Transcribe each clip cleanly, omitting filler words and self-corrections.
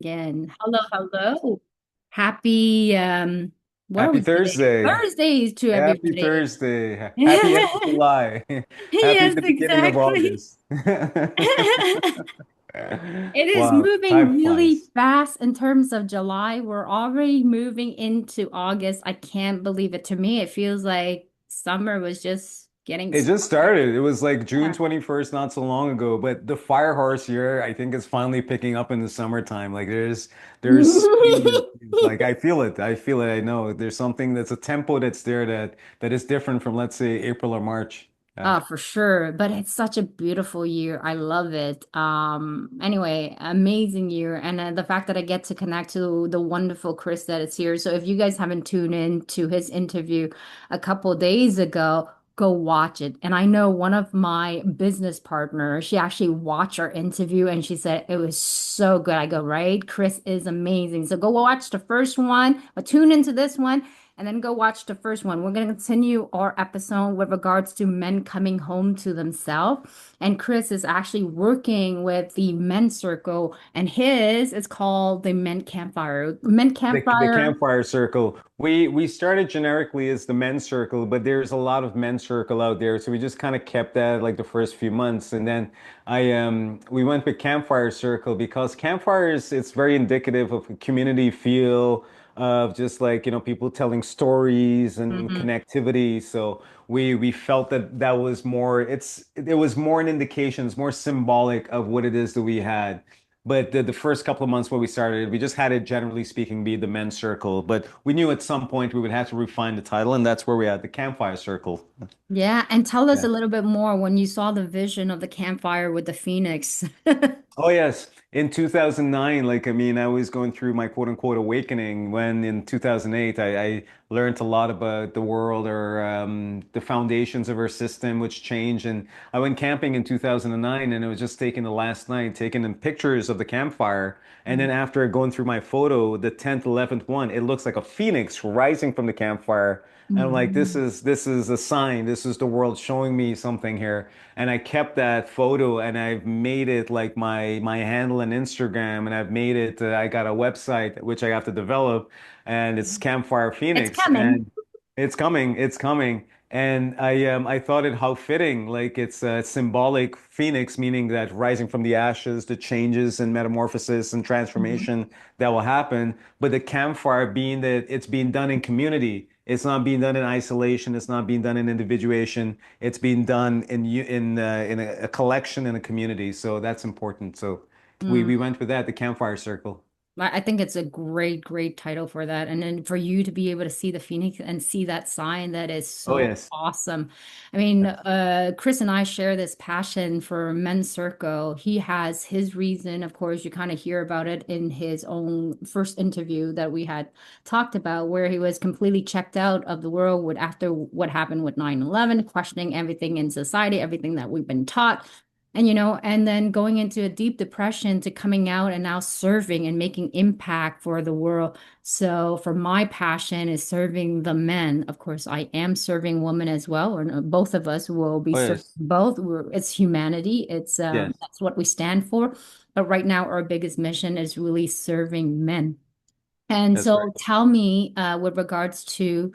Again. Hello, hello. Happy what are Happy we today? Thursday. Thursdays to Happy everybody. Thursday. Happy end of July. Happy Yes, the beginning of exactly. August. It is Wow, moving time really flies. fast in terms of July. We're already moving into August. I can't believe it. To me, it feels like summer was just getting It just started. started. It was like June Yeah. 21st, not so long ago. But the fire horse here, I think, is finally picking up in the summertime. Like there's speed. Like I feel it. I feel it. I know there's something that's a tempo that's there that is different from, let's say, April or March. Yeah. Oh, for sure. But it's such a beautiful year. I love it. Anyway, amazing year. And the fact that I get to connect to the wonderful Chris that is here. So if you guys haven't tuned in to his interview a couple days ago, go watch it. And I know one of my business partners, she actually watched our interview and she said it was so good. I go, right? Chris is amazing. So go watch the first one, but tune into this one and then go watch the first one. We're going to continue our episode with regards to men coming home to themselves. And Chris is actually working with the men's circle, and his is called the Men Campfire. Men The Campfire. campfire circle. We started generically as the men's circle, but there's a lot of men's circle out there, so we just kind of kept that like the first few months, and then I we went with campfire circle because campfires it's very indicative of a community feel of just like people telling stories and Mhm. connectivity. So we felt that that was more it was more an indication, it's more symbolic of what it is that we had. But the first couple of months when we started, we just had it, generally speaking, be the men's circle. But we knew at some point we would have to refine the title, and that's where we had the campfire circle. Yeah, and tell us Yeah. a little bit more when you saw the vision of the campfire with the phoenix. Oh yes, in 2009, like I mean, I was going through my quote unquote awakening when in 2008 I learned a lot about the world or the foundations of our system, which changed. And I went camping in 2009, and it was just taking the last night, taking them pictures of the campfire. And then after going through my photo, the 10th, 11th one, it looks like a phoenix rising from the campfire. And I'm like, Mhm. this is a sign. This is the world showing me something here. And I kept that photo and I've made it like my handle on Instagram, and I've made it. I got a website which I have to develop, and it's Campfire It's Phoenix, coming. and it's coming. It's coming. And I thought it how fitting, like it's a symbolic phoenix, meaning that rising from the ashes, the changes and metamorphosis and Mhm. transformation that will happen. But the campfire being that it's being done in community. It's not being done in isolation. It's not being done in individuation. It's being done in a collection in a community. So that's important. So we went with that, the campfire circle. I think it's a great, great title for that. And then for you to be able to see the Phoenix and see that sign, that is Oh so yes. awesome. I mean, Chris and I share this passion for Men's Circle. He has his reason. Of course, you kind of hear about it in his own first interview that we had talked about, where he was completely checked out of the world with after what happened with 9/11, questioning everything in society, everything that we've been taught. And then going into a deep depression to coming out and now serving and making impact for the world. So for my passion is serving the men. Of course, I am serving women as well, or no, both of us will be Oh serving yes. both. It's humanity. It's Yes. that's what we stand for. But right now, our biggest mission is really serving men. And That's right. so tell me, with regards to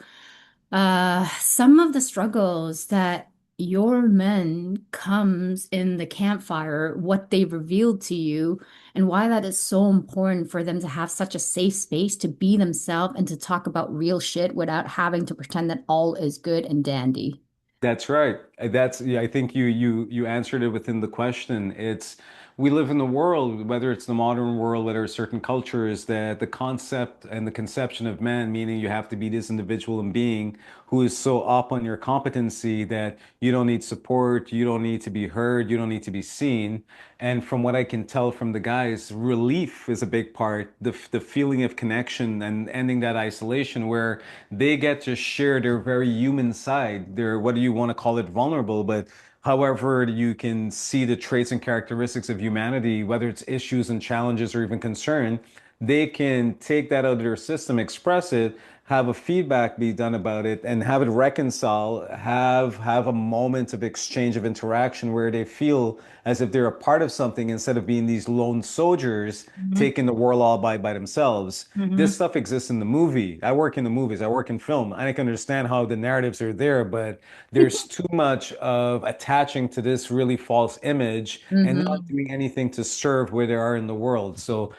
some of the struggles that your men comes in the campfire, what they revealed to you, and why that is so important for them to have such a safe space to be themselves and to talk about real shit without having to pretend that all is good and dandy. That's right. That's yeah, I think you answered it within the question. It's we live in the world, whether it's the modern world, whether it's certain cultures, that the concept and the conception of man, meaning you have to be this individual and being who is so up on your competency that you don't need support, you don't need to be heard, you don't need to be seen. And from what I can tell from the guys, relief is a big part. The feeling of connection and ending that isolation where they get to share their very human side, their, what do you want to call it, vulnerable, but however you can see the traits and characteristics of humanity, whether it's issues and challenges or even concern, they can take that out of their system, express it, have a feedback be done about it and have it reconcile, have a moment of exchange of interaction where they feel as if they're a part of something instead of being these lone soldiers Hmm. taking the world all by themselves. This Hmm. stuff exists in the movie. I work in the movies, I work in film, and I can understand how the narratives are there, but there's too much of attaching to this really false image and not Hmm. doing anything to serve where they are in the world. So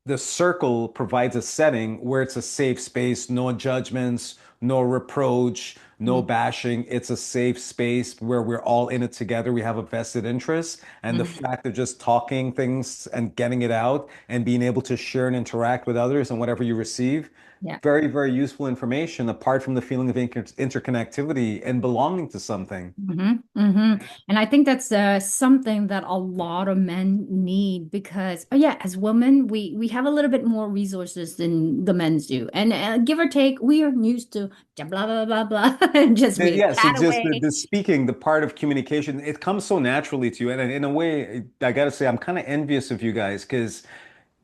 the circle provides a setting where it's a safe space, no judgments, no reproach, no Yeah. bashing. It's a safe space where we're all in it together. We have a vested interest. And the Hmm. fact of just talking things and getting it out and being able to share and interact with others and whatever you receive, Yeah. very, very useful information apart from the feeling of interconnectivity and belonging to something. Hmm. Hmm. And I think that's something that a lot of men need because, oh yeah, as women, we have a little bit more resources than the men's do, and give or take, we are used to blah blah blah blah, and just we Yes, chat it's just away. the speaking, the part of communication, it comes so naturally to you. And in a way, I gotta say, I'm kind of envious of you guys because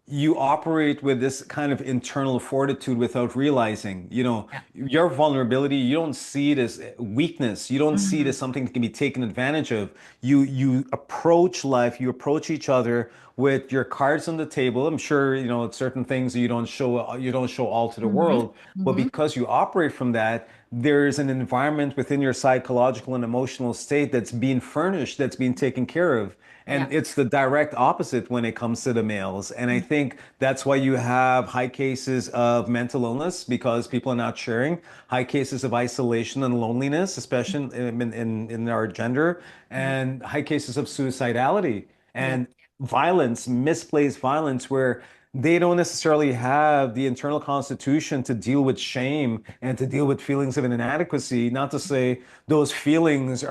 you operate with this kind of internal fortitude without realizing, Yeah. your vulnerability, you don't see it as weakness. You don't see it Hmm. as something that can be taken advantage of. You approach life, you approach each other with your cards on the table. I'm sure, certain things you don't show all to the Hmm. world, but Hmm. because you operate from that, there's an environment within your psychological and emotional state that's being furnished, that's being taken care of. And Yeah. it's the direct opposite when it comes to the males. And I think that's why you have high cases of mental illness because people are not sharing, high cases of isolation and loneliness, especially in our gender, Yeah. and high cases of suicidality Yeah. and violence, misplaced violence, where they don't necessarily have the internal constitution to deal with shame and to deal with feelings of inadequacy. Not to say those feelings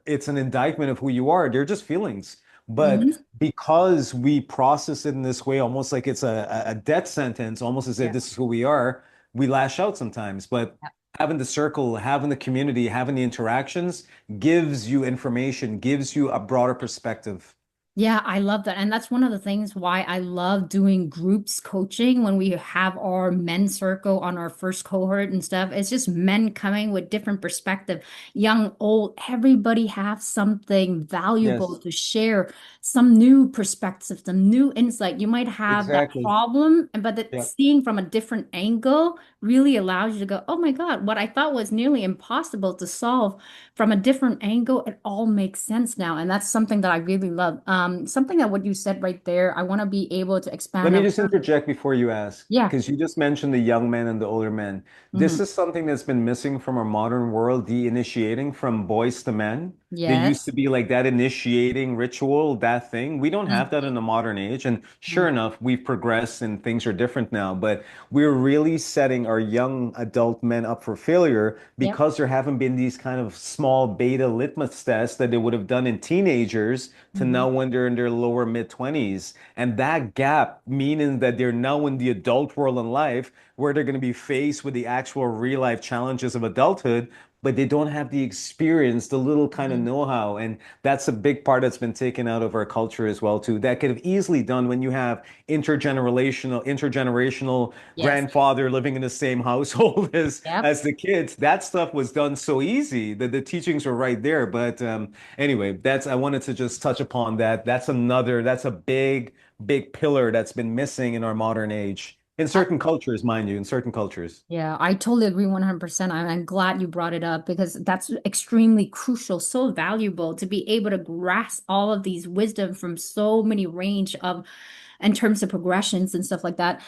it's an indictment of who you are. They're just feelings. But Hmm. because we process it in this way, almost like it's a death sentence, almost as if Yeah. this is who we are, we lash out sometimes. But having the circle, having the community, having the interactions gives you information, gives you a broader perspective. Yeah, I love that. And that's one of the things why I love doing groups coaching when we have our men circle on our first cohort and stuff. It's just men coming with different perspective, young, old, everybody have something valuable Yes, to share, some new perspective, some new insight. You might have that exactly. problem, but that Yeah. seeing from a different angle really allows you to go, oh my God, what I thought was nearly impossible to solve from a different angle, it all makes sense now. And that's something that I really love. Something that what you said right there, I want to be able to Let expand me on. just interject before you ask, Yeah. because you just mentioned the young men and the older men. This Hmm. is something that's been missing from our modern world, the initiating from boys to men. There used to Yes. be like that initiating ritual, that thing. We don't have that in the modern age. And Mhm. sure enough, we've progressed and things are different now. But we're really setting our young adult men up for failure Yep. because there haven't been these kind of small beta litmus tests that they would have done in teenagers to Hmm. now when they're in their lower mid 20s. And that gap, meaning that they're now in the adult world in life where they're going to be faced with the actual real life challenges of adulthood, but they don't have the experience, the little kind of Hmm. know-how. And that's a big part that's been taken out of our culture as well, too. That could have easily done when you have intergenerational Yes. grandfather living in the same household as Yep. as the kids. That stuff was done so easy that the teachings were right there. But anyway, I wanted to just touch upon that. That's a big pillar that's been missing in our modern age. In certain cultures, mind you, in certain cultures. Yeah, I totally agree 100%. I'm glad you brought it up because that's extremely crucial, so valuable to be able to grasp all of these wisdom from so many range of in terms of progressions and stuff like that.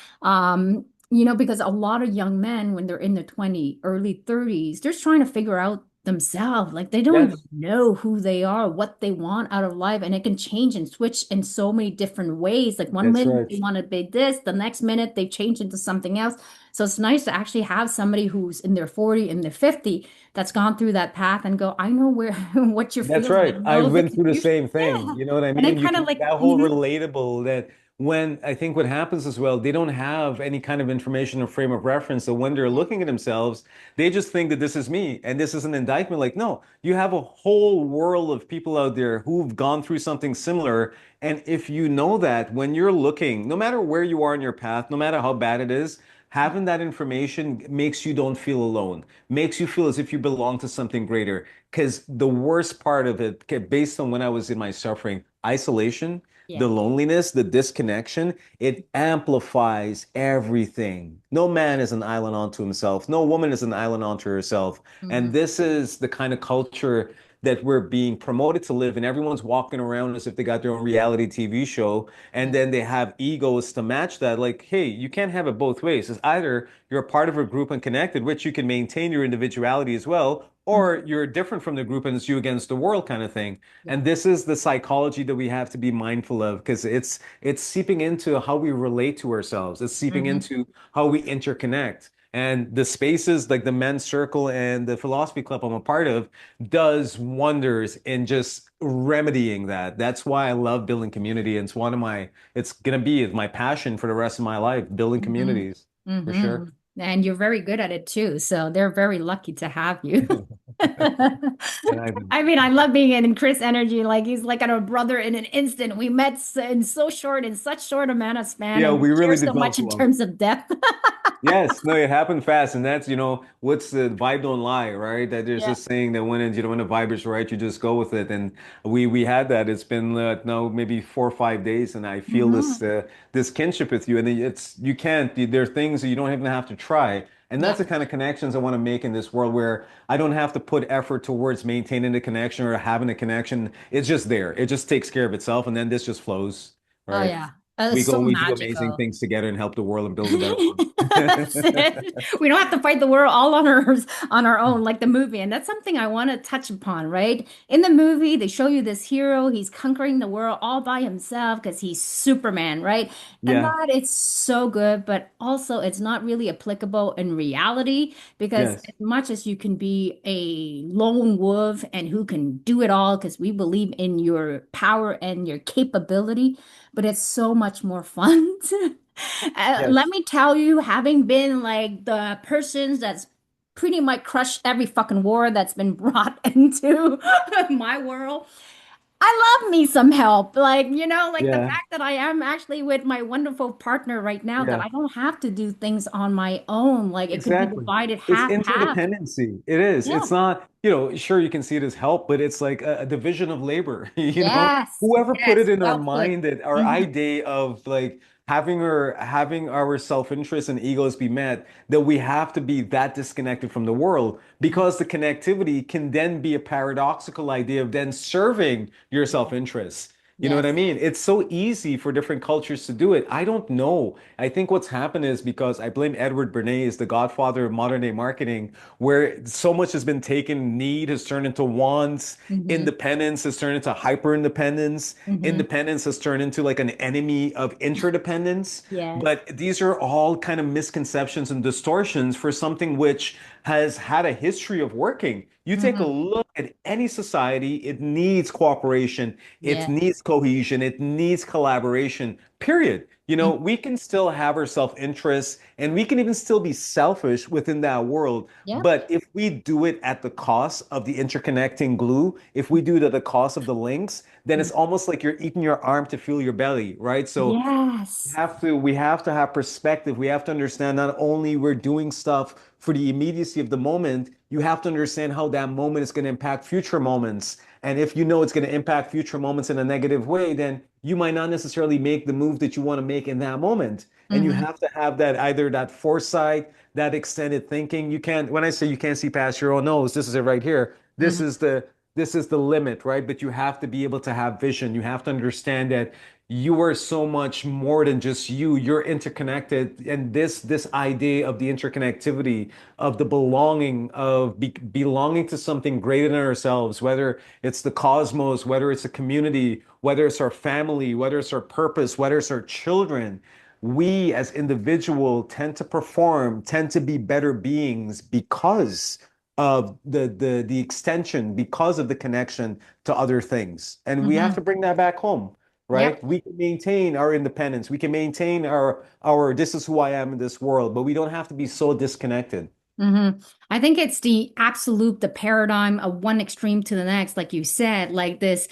Because a lot of young men when they're in their 20, early 30s, they're trying to figure out themselves. Like they don't even Yes, know who they are, what they want out of life, and it can change and switch in so many different ways. Like one that's minute right. they want to be this, the next minute they change into something else. So it's nice to actually have somebody who's in their 40, in their 50, that's gone through that path and go, I know where what you're That's feeling. I right. know I've the been through the confusion. same thing. Yeah. You know what I And then mean? You kind of can like, that whole relatable that when I think what happens as well, they don't have any kind of information or frame of reference. So when they're looking at themselves, they just think that this is me and this is an indictment. Like, no, you have a whole world of people out there who've gone through something similar. And if you know that when you're looking, no matter where you are in your path, no matter how bad it is, Having that information makes you don't feel alone, makes you feel as if you belong to something greater. Because the worst part of it, based on when I was in my suffering, isolation, Yeah. the loneliness, the disconnection, it amplifies everything. No man is an island unto himself. No woman is an island unto herself. Hmm. And this is the kind of culture that we're being promoted to live in. Everyone's walking around as if they got their own reality TV show, and Yeah. then they have egos to match that. Like, hey, you can't have it both ways. It's either you're a part of a group and connected, which you can maintain your individuality as well, or Hmm. you're different from the group and it's you against the world kind of thing. Yeah. And this is the psychology that we have to be mindful of because it's seeping into how we relate to ourselves. It's seeping Hmm. into how we interconnect. And the spaces like the men's circle and the philosophy club I'm a part of does wonders in just remedying that. That's why I love building community. And it's gonna be my passion for the rest of my life, building Hmm. communities for Hmm. sure. And you're very good at it too. So they're very lucky to have you. And I I mean, I love being in Chris energy. Like he's like a brother in an instant. We met in so short, in such short amount of span, yeah, and we we share really so much developed in well. terms of depth. Yes, no, it happened fast, and that's, what's the vibe don't lie, right? That there's Yeah. this saying that when the vibe is right, you just go with it, and we had that. It's been now maybe 4 or 5 days, and I feel Hmm. this kinship with you, and you can't. There are things that you don't even have to try, and that's Yeah. the kind of connections I want to make in this world where I don't have to put effort towards maintaining the connection or having a connection. It's just there. It just takes care of itself, and then this just flows, Oh right? yeah. We It's go so and we do amazing magical. things together and help the world and build a better one. That's it. We don't have to fight the world all on our own, like the movie. And that's something I want to touch upon, right? In the movie, they show you this hero, he's conquering the world all by himself because he's Superman, right? And Yeah. that it's so good, but also it's not really applicable in reality because Yes. as much as you can be a lone wolf and who can do it all, because we believe in your power and your capability, but it's so much more fun. Let Yes. me tell you, having been like the persons that's pretty much crushed every fucking war that's been brought into my world, I love me some help. Like the Yeah. fact that I am actually with my wonderful partner right now, that Yeah. I don't have to do things on my own. Like it could be Exactly. divided It's half, half. interdependency. It is. Yeah. It's not, sure you can see it as help, but it's like a division of labor. Yes. Whoever put it Yes. in our Well put. mind that our Mhm. idea of like having our self-interest and egos be met, that we have to be that disconnected from the world because the connectivity can then be a paradoxical idea of then serving your Yeah. self-interest. You know what I Yes. mean? It's so easy for different cultures to do it. I don't know. I think what's happened is because I blame Edward Bernays, the godfather of modern day marketing, where so much has been taken, need has turned into wants, Hmm. independence has turned into hyper independence, Hmm. independence has turned into like an enemy of interdependence. Yes. But these are all kind of misconceptions and distortions for something which has had a history of working. You take a Hmm. look at any society, it needs cooperation, it Yeah. needs cohesion, it needs collaboration, period. We can still have our self-interest and we can even still be selfish within that world. Yep. But if we do it at the cost of the interconnecting glue, if we do it at the cost of the links, then it's almost like you're eating your arm to fuel your belly, right? So Yes. we have to have perspective. We have to understand not only we're doing stuff for the immediacy of the moment, you have to understand how that moment is going to impact future moments. And if you know it's going to impact future moments in a negative way, then you might not necessarily make the move that you want to make in that moment. And you Hmm. have to have that either that foresight, that extended thinking. You can't, when I say you can't see past your own nose, this is it right here. This Hmm. is the limit, right? But you have to be able to have vision. You have to understand that you are so much more than just you. You're interconnected, and this idea of the interconnectivity, of the belonging, of belonging to something greater than ourselves, whether it's the cosmos, whether it's a community, whether it's our family, whether it's our purpose, whether it's our children. We as individual tend to be better beings because of the extension, because of the connection to other things. And we have to Hmm. bring that back home, Yep. right? We can maintain our independence. We can maintain our this is who I am in this world, but we don't have to be so disconnected. Hmm. I think it's the absolute, the paradigm of one extreme to the next, like you said, like this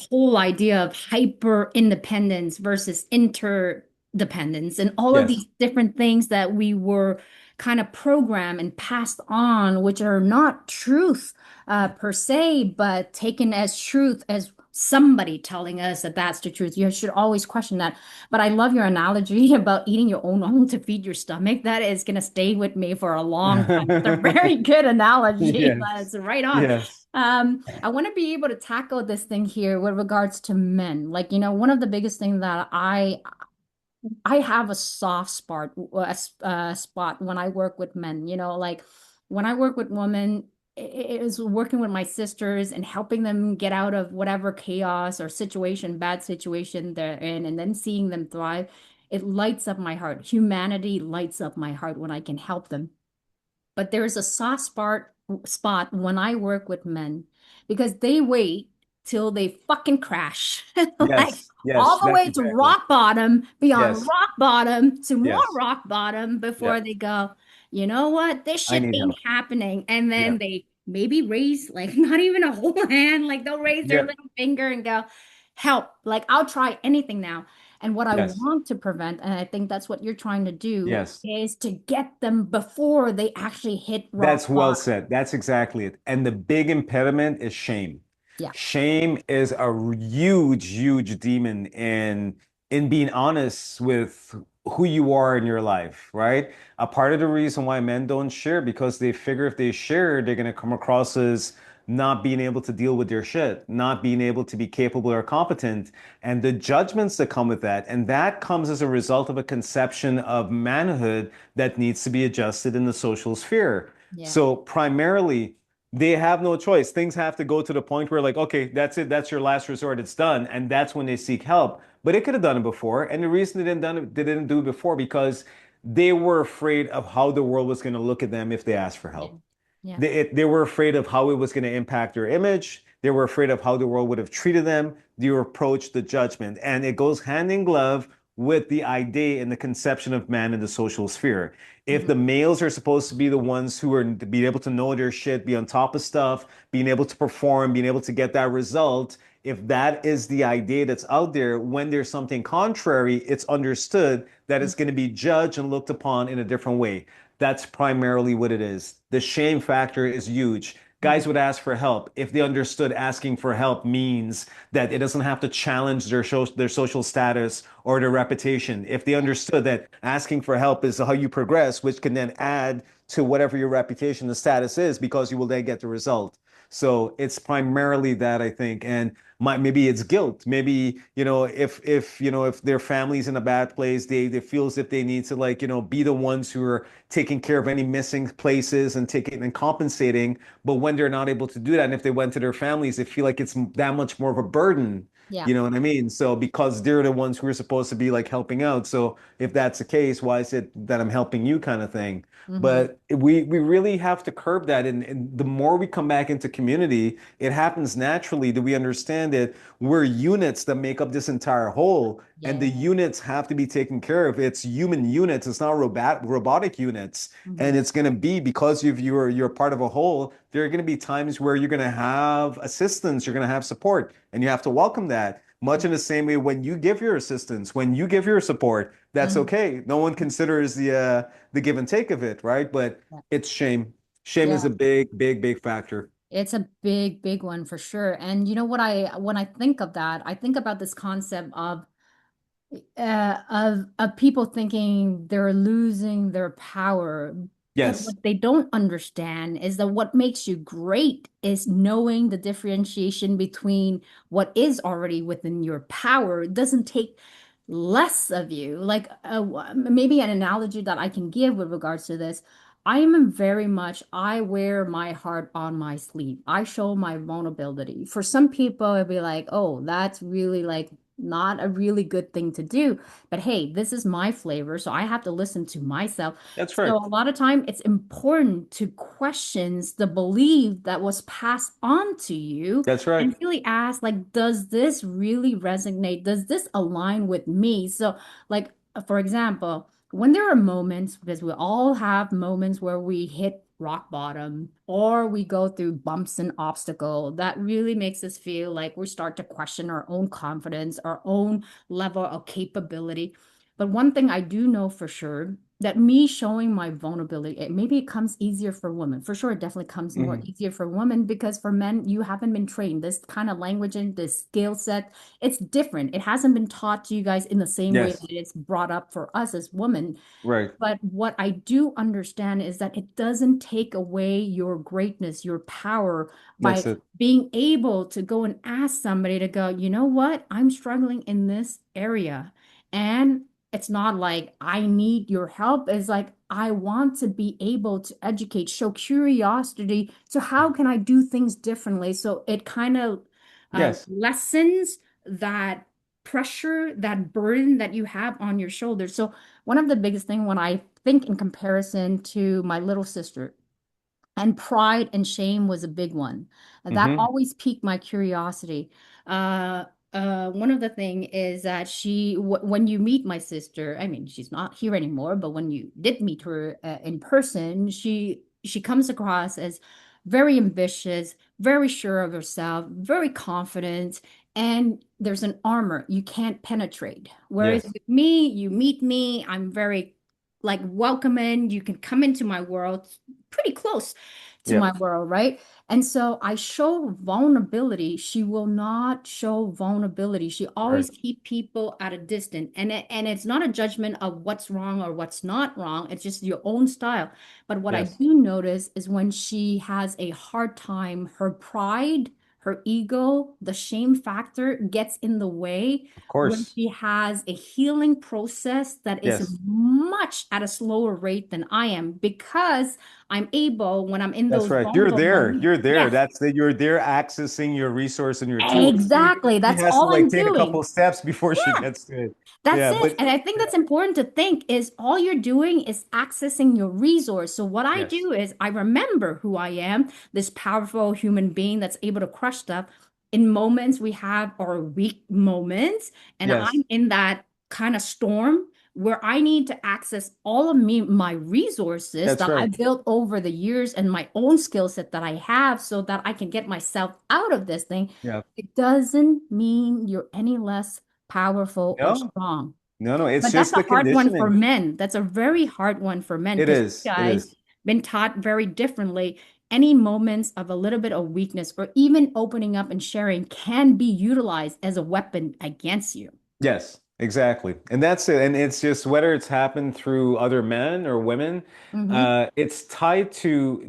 whole idea of hyper independence versus dependence and all of Yes. these different things that we were kind of programmed and passed on, which are not truth per se, but taken as truth as somebody telling us that that's the truth. You should always question that. But I love your analogy about eating your own home to feed your stomach. That is going to stay with me for a long time. It's a very good analogy, but Yes. it's right on. Yes. I want to be able to tackle this thing here with regards to men. Like, you know, one of the biggest things that I have a soft spot, spot when I work with men, you know, like when I work with women, it is working with my sisters and helping them get out of whatever chaos or situation, bad situation they're in, and then seeing them thrive. It lights up my heart. Humanity lights up my heart when I can help them. But there's a soft spot when I work with men because they wait till they fucking crash. Like Yes. all Yes. the That's way to exactly. rock bottom, beyond Yes. rock bottom to more Yes. rock bottom Yeah. before they go, you know what? This I shit need ain't help. happening. And Yeah. then they maybe raise like not even a whole hand, like they'll raise their Yeah. little finger and go, help. Like I'll try anything now. And what I Yes. want to prevent, and I think that's what you're trying to do, Yes. is to get them before they actually hit rock That's well bottom. said. That's exactly it. And the big impediment is shame. Yeah. Shame is a huge, huge demon in being honest with who you are in your life, right? A part of the reason why men don't share because they figure if they share, they're going to come across as not being able to deal with their shit, not being able to be capable or competent, and the judgments that come with that. And that comes as a result of a conception of manhood that needs to be adjusted in the social sphere. Yeah. So primarily, they have no choice. Things have to go to the point where, like, okay, that's it. That's your last resort. It's done. And that's when they seek help. But they could have done it before. And the reason they didn't do it before because they were afraid of how the world was going to look at them if they asked for Yeah. help. Yeah. They were afraid of how it was going to impact their image. They were afraid of how the world would have treated them, their approach, the judgment. And it goes hand in glove with the idea and the conception of man in the social sphere. If Mhm. the males are supposed to be the ones who are to be able to know their shit, be on top of stuff, being able to perform, being able to get that result, if that is the idea that's out there, when there's something contrary, it's understood that Mhm. it's going to be judged and looked upon in a different way. That's primarily what it is. The shame factor is huge. Mhm. Guys would ask for help if they understood asking for help means that it doesn't have to challenge their social status or their reputation. If they understood that asking for help is how you progress, which can then add to whatever your reputation and status is because you will then get the result. So it's primarily that I think, and maybe it's guilt. Maybe if their family's in a bad place, they feel as if they need to like be the ones who are taking care of any missing places and taking and compensating. But when they're not able to do that, and if they went to their families, they feel like it's that much more of a burden. Yeah. You know what I mean? So because they're the ones who are supposed to be like helping out. So if that's the case, why is it that I'm helping you kind of thing? Mhm. But we really have to curb that. And the more we come back into community, it happens naturally that we understand that we're units that make up this entire whole. And the Yeah. units have to be taken care of. It's human units. It's not robotic units. And Mhm. it's going to be because you're part of a whole. There are going to be times where you're going to have assistance, you're going to have support, and you have to welcome that. Much in the same way when you give your assistance, when you give your support, that's Mhm. okay. No one considers the give and take of it, right? But Yeah. it's shame. Shame is Yeah. a big, big, big factor. It's a big, big one for sure. And you know what when I think of that, I think about this concept of people thinking they're losing their power. But Yes, what they don't understand is that what makes you great is knowing the differentiation between what is already within your power. It doesn't take less of you. Like maybe an analogy that I can give with regards to this. I wear my heart on my sleeve. I show my vulnerability. For some people, it'd be like, oh, that's really like not a really good thing to do. But hey, this is my flavor, so I have to listen to myself. that's So right. a lot of time it's important to question the belief that was passed on to you That's right. and really ask, like, does this really resonate? Does this align with me? So, like, for example, when there are moments, because we all have moments where we hit rock bottom or we go through bumps and obstacle that really makes us feel like we start to question our own confidence, our own level of capability. But one thing I do know for sure that me showing my vulnerability, maybe it comes easier for women. For sure, it definitely comes more Hmm. easier for women because for men, you haven't been trained. This kind of language and this skill set, it's different. It hasn't been taught to you guys in the same way Yes. that it's brought up for us as women. Right. But what I do understand is that it doesn't take away your greatness, your power by That's it. being able to go and ask somebody to go, you know what? I'm struggling in this area. And it's not like I need your help. It's like I want to be able to educate, show curiosity. So how can I do things differently? So it kind of Yes. lessens that pressure, that burden that you have on your shoulders. So one of the biggest thing when I think in comparison to my little sister, and pride and shame was a big one. That Hmm. always piqued my curiosity. Uh, one of the thing is that when you meet my sister, I mean, she's not here anymore, but when you did meet her in person, she comes across as very ambitious, very sure of herself, very confident, and there's an armor you can't penetrate. Whereas Yes. with me, you meet me, I'm very like welcoming. You can come into my world pretty close to my Yep. world, right? And so I show vulnerability. She will not show vulnerability. She Right. always keep people at a distance. And it's not a judgment of what's wrong or what's not wrong. It's just your own style. But what I Yes. do notice is when she has a hard time, her pride, her ego, the shame factor gets in the way Of when course. she has a healing process that is Yes. much at a slower rate than I am because I'm able when I'm in That's those right. You're vulnerable there. moments. You're there. Yes, That's that. You're there accessing your resource and your tools. exactly. She That's has to all like I'm take a couple doing. steps before she Yeah, gets to it. that's Yeah, it. but And I think yeah. that's important to think is all you're doing is accessing your resource. So what I Yes. do is I remember who I am, this powerful human being that's able to crush stuff. In moments we have our weak moments, and Yes. I'm in that kind of storm where I need to access all of my resources That's that I right. built over the years and my own skill set that I have so that I can get myself out of this thing. Yeah. It doesn't mean you're any less powerful or No, strong. no, no. It's But that's just a the hard one for conditioning. men. That's a very hard one for men It because you is. It guys is. been taught very differently. Any moments of a little bit of weakness or even opening up and sharing can be utilized as a weapon against you. Yes, exactly. And that's it. And it's just whether it's happened through other men or women, Hmm. it's tied to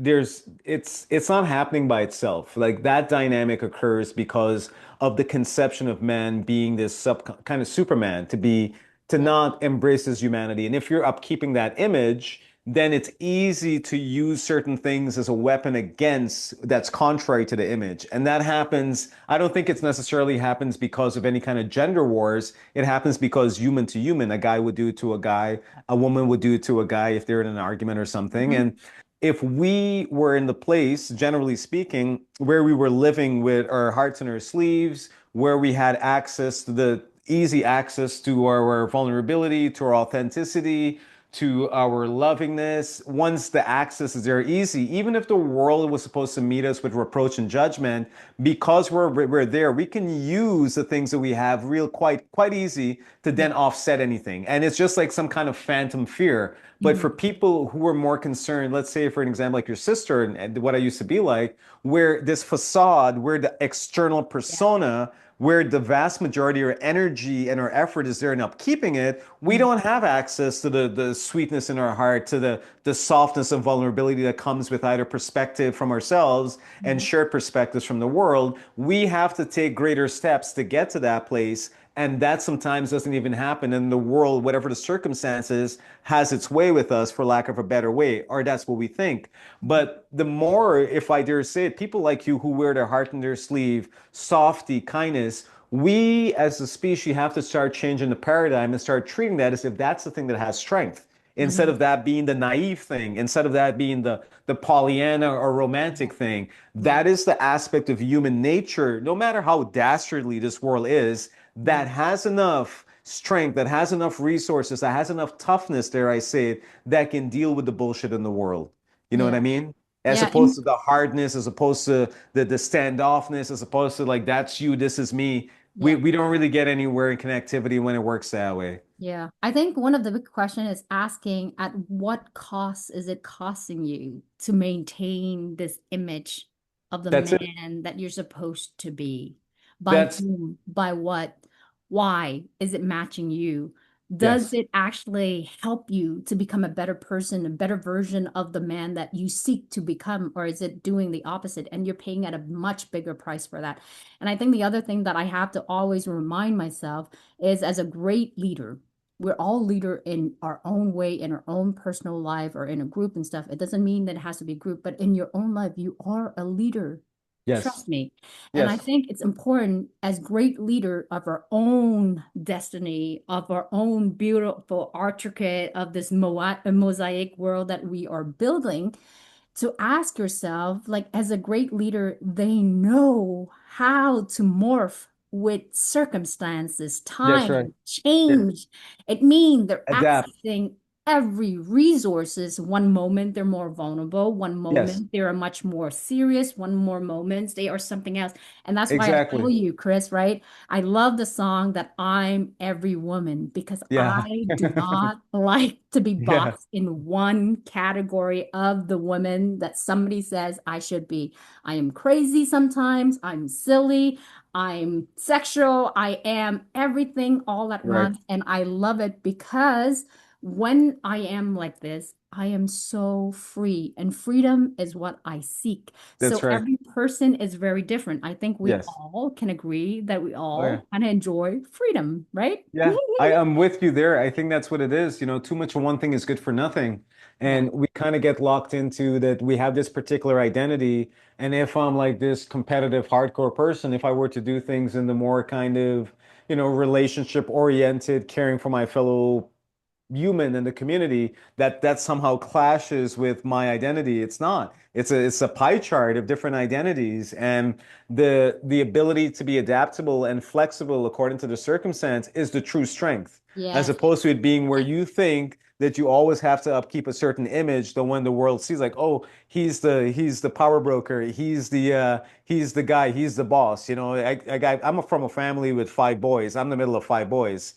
it's not happening by itself. Like that dynamic occurs because of the conception of man being this sub kind of Superman to Yeah. not embrace his humanity. And if you're upkeeping that image, then it's easy to use certain things as a weapon against that's contrary to the image. And that happens, I don't think it's necessarily happens because of any kind of gender wars. It happens because human to human, a guy would do it to a guy, a woman would do it to a guy if they're in an argument or something. Hmm. And if we were in the place, generally speaking, where we were living with our hearts in our sleeves, where we had access to the easy access to our vulnerability, to our authenticity, to our lovingness, once the access is there easy, even if the world was supposed to meet us with reproach and judgment, because we're there, we can use the things that we have real quite easy to then Yeah. offset anything. And it's just like some kind of phantom fear. But for Hmm. people who are more concerned, let's say for an example, like your sister and what I used to be like, where this facade, where the external Yeah. persona, where the vast majority of our energy and our effort is there in upkeeping it, we Mhm. don't have access to the sweetness in our heart, to the softness and vulnerability that comes with either perspective from ourselves and Mhm. shared perspectives from the world. We have to take greater steps to get to that place. And that sometimes doesn't even happen. And the world, whatever the circumstances, has its way with us, for lack of a better way, or that's what we think. But the more, if I dare say it, people like you who wear their heart in their sleeve, softy, kindness, we as a species have to start changing the paradigm and start treating that as if that's the thing that has strength. Instead Mhm. of that being the naive thing, instead of that being the Pollyanna or Yeah. romantic thing, Yeah. that is the aspect of human nature, no matter how dastardly this world is, Yeah. that has enough strength, that has enough resources, that has enough toughness, dare I say it, that can deal with the bullshit in the world. You know what Yeah. I mean? As Yeah. opposed to the hardness, as opposed to the standoffness, as opposed to like, that's you, this is me. Yeah. we don't really get anywhere in connectivity when it works that way. Yeah. I think one of the big question is asking at what cost is it costing you to maintain this image of the That's it. man that you're supposed to be? By That's whom? By what? Why is it matching you? Does yes. it actually help you to become a better person, a better version of the man that you seek to become, or is it doing the opposite and you're paying at a much bigger price for that? And I think the other thing that I have to always remind myself is as a great leader, we're all leader in our own way, in our own personal life or in a group and stuff. It doesn't mean that it has to be group, but in your own life, you are a leader. Yes. Trust me. And I Yes. think it's important as great leader of our own destiny, of our own beautiful intricate of this mosaic world that we are building, to ask yourself, like, as a great leader, they know how to morph with circumstances, That's right. time, Yeah. change. It means they're Adapt. accessing every resources. One moment they're more vulnerable, one Yes. moment they are much more serious, one more moments they are something else. And that's why I tell Exactly. you, Chris, right? I love the song that I'm every woman because Yeah. I do not like to be Yeah. boxed in one category of the woman that somebody says I should be. I am crazy sometimes, I'm silly, I'm sexual, I am everything all at Right. once. And I love it because when I am like this, I am so free, and freedom is what I seek. That's So right. every person is very different. I think we Yes. all can agree that we Oh yeah. all kind of enjoy freedom, right? Yeah, I'm with you there. I think that's what it is. You know, too much of one thing is good for nothing. Yeah. And we kind of get locked into that we have this particular identity. And if I'm like this competitive, hardcore person, if I were to do things in the more kind of, relationship oriented, caring for my fellow human in the community, that somehow clashes with my identity. It's not. It's a pie chart of different identities, and the ability to be adaptable and flexible according to the circumstance is the true strength, as Yes. opposed to it being where you think that you always have to upkeep a certain image, that when the world sees like, oh, he's the power broker, he's the guy, he's the boss. I'm from a family with five boys. I'm the middle of five boys.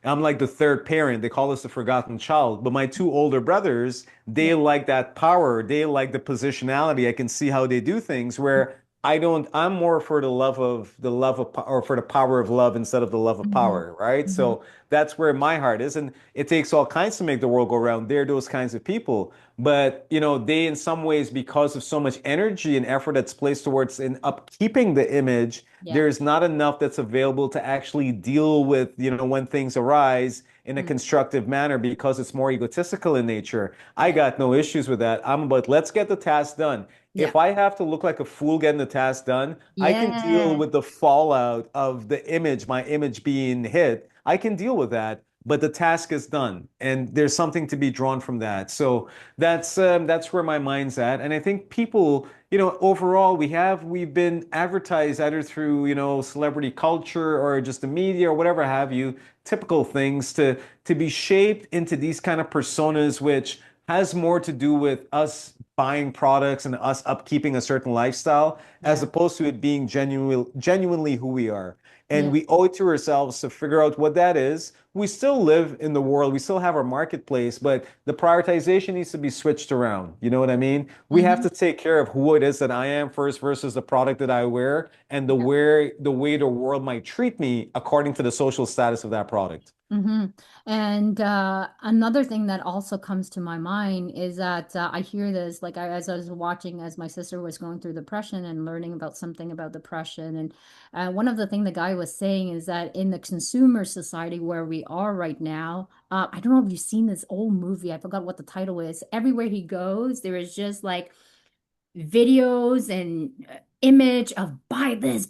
I'm like the third parent. They call us the forgotten child. But my two older brothers, they Yeah. like that power. They like the positionality. I can see how they do things where I don't, I'm more for or for the power of love instead of the love of Hmm. power, right? Hmm. So that's where my heart is. And it takes all kinds to make the world go round. They're those kinds of people. But, they in some ways, because of so much energy and effort that's placed towards in upkeeping the image, Yeah. there's not enough that's available to actually deal with, when things arise in a Mm. constructive manner because it's more egotistical in nature. I Yeah. got no issues with that. I'm about, let's get the task done. Yeah. If I have to look like a fool getting the task done, I can deal Yeah. with the fallout of the image, my image being hit. I can deal with that, but the task is done, and there's something to be drawn from that. So that's where my mind's at, and I think people, overall, we've been advertised either through, celebrity culture or just the media or whatever have you, typical things to be shaped into these kind of personas, which has more to do with us buying products and us upkeeping a certain lifestyle as Yeah. opposed to it being genuinely who we are. And Yeah. we owe it to ourselves to figure out what that is. We still live in the world, we still have our marketplace, but the prioritization needs to be switched around. You know what I mean? We have Hmm. to take care of who it is that I am first versus the product that I wear and Yeah. the way the world might treat me according to the social status of that product. Hmm. And another thing that also comes to my mind is that I hear this, like as I was watching, as my sister was going through depression and learning about something about depression. And one of the things the guy was saying is that in the consumer society where we are right now, I don't know if you've seen this old movie, I forgot what the title is. Everywhere he goes, there is just like videos and image of buy this.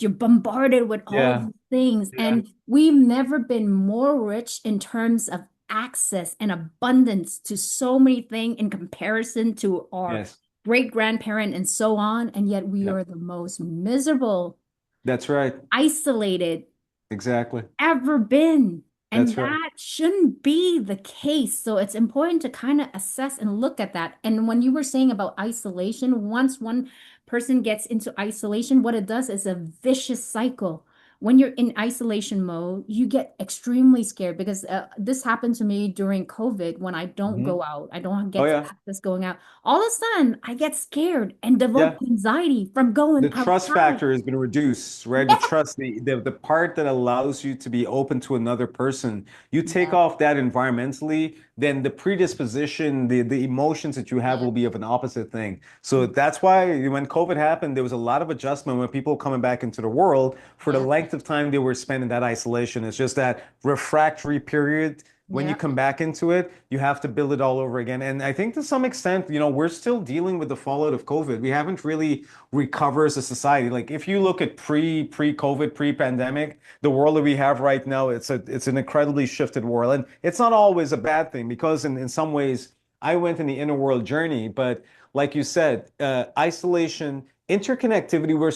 You're bombarded with all Yeah. these things. Yeah. And we've never been more rich in terms of access and abundance to so many things in comparison to our Yes. great grandparent and so on. And yet we Yep. are the most miserable, That's right. isolated Exactly. ever been. And That's right. that shouldn't be the case. So it's important to kind of assess and look at that. And when you were saying about isolation, once one person gets into isolation, what it does is a vicious cycle. When you're in isolation mode, you get extremely scared because this happened to me during COVID when I don't Hmm. go out. I don't Oh get yeah. access going out. All of a sudden, I get scared and develop Yeah. anxiety from going The trust outside. factor has been reduced, right? The Yes. trust, the part that allows you to be open to another person. You take Yeah. off that environmentally, then the predisposition, the emotions that you have Yeah. will be of an opposite thing. So that's why when COVID happened, there was a lot of adjustment when people coming back into the world for the Yeah. length of time they were spending that isolation. It's just that refractory period. When you Yeah. come back into it, you have to build it all over again. And I think to some extent, we're still dealing with the fallout of COVID. We haven't really recover as a society. Like if you look at pre-COVID, pre-pandemic, the world that we have right now, it's an incredibly shifted world. And it's not always a bad thing because in some ways I went in the inner world journey, but like you said, isolation, interconnectivity, we're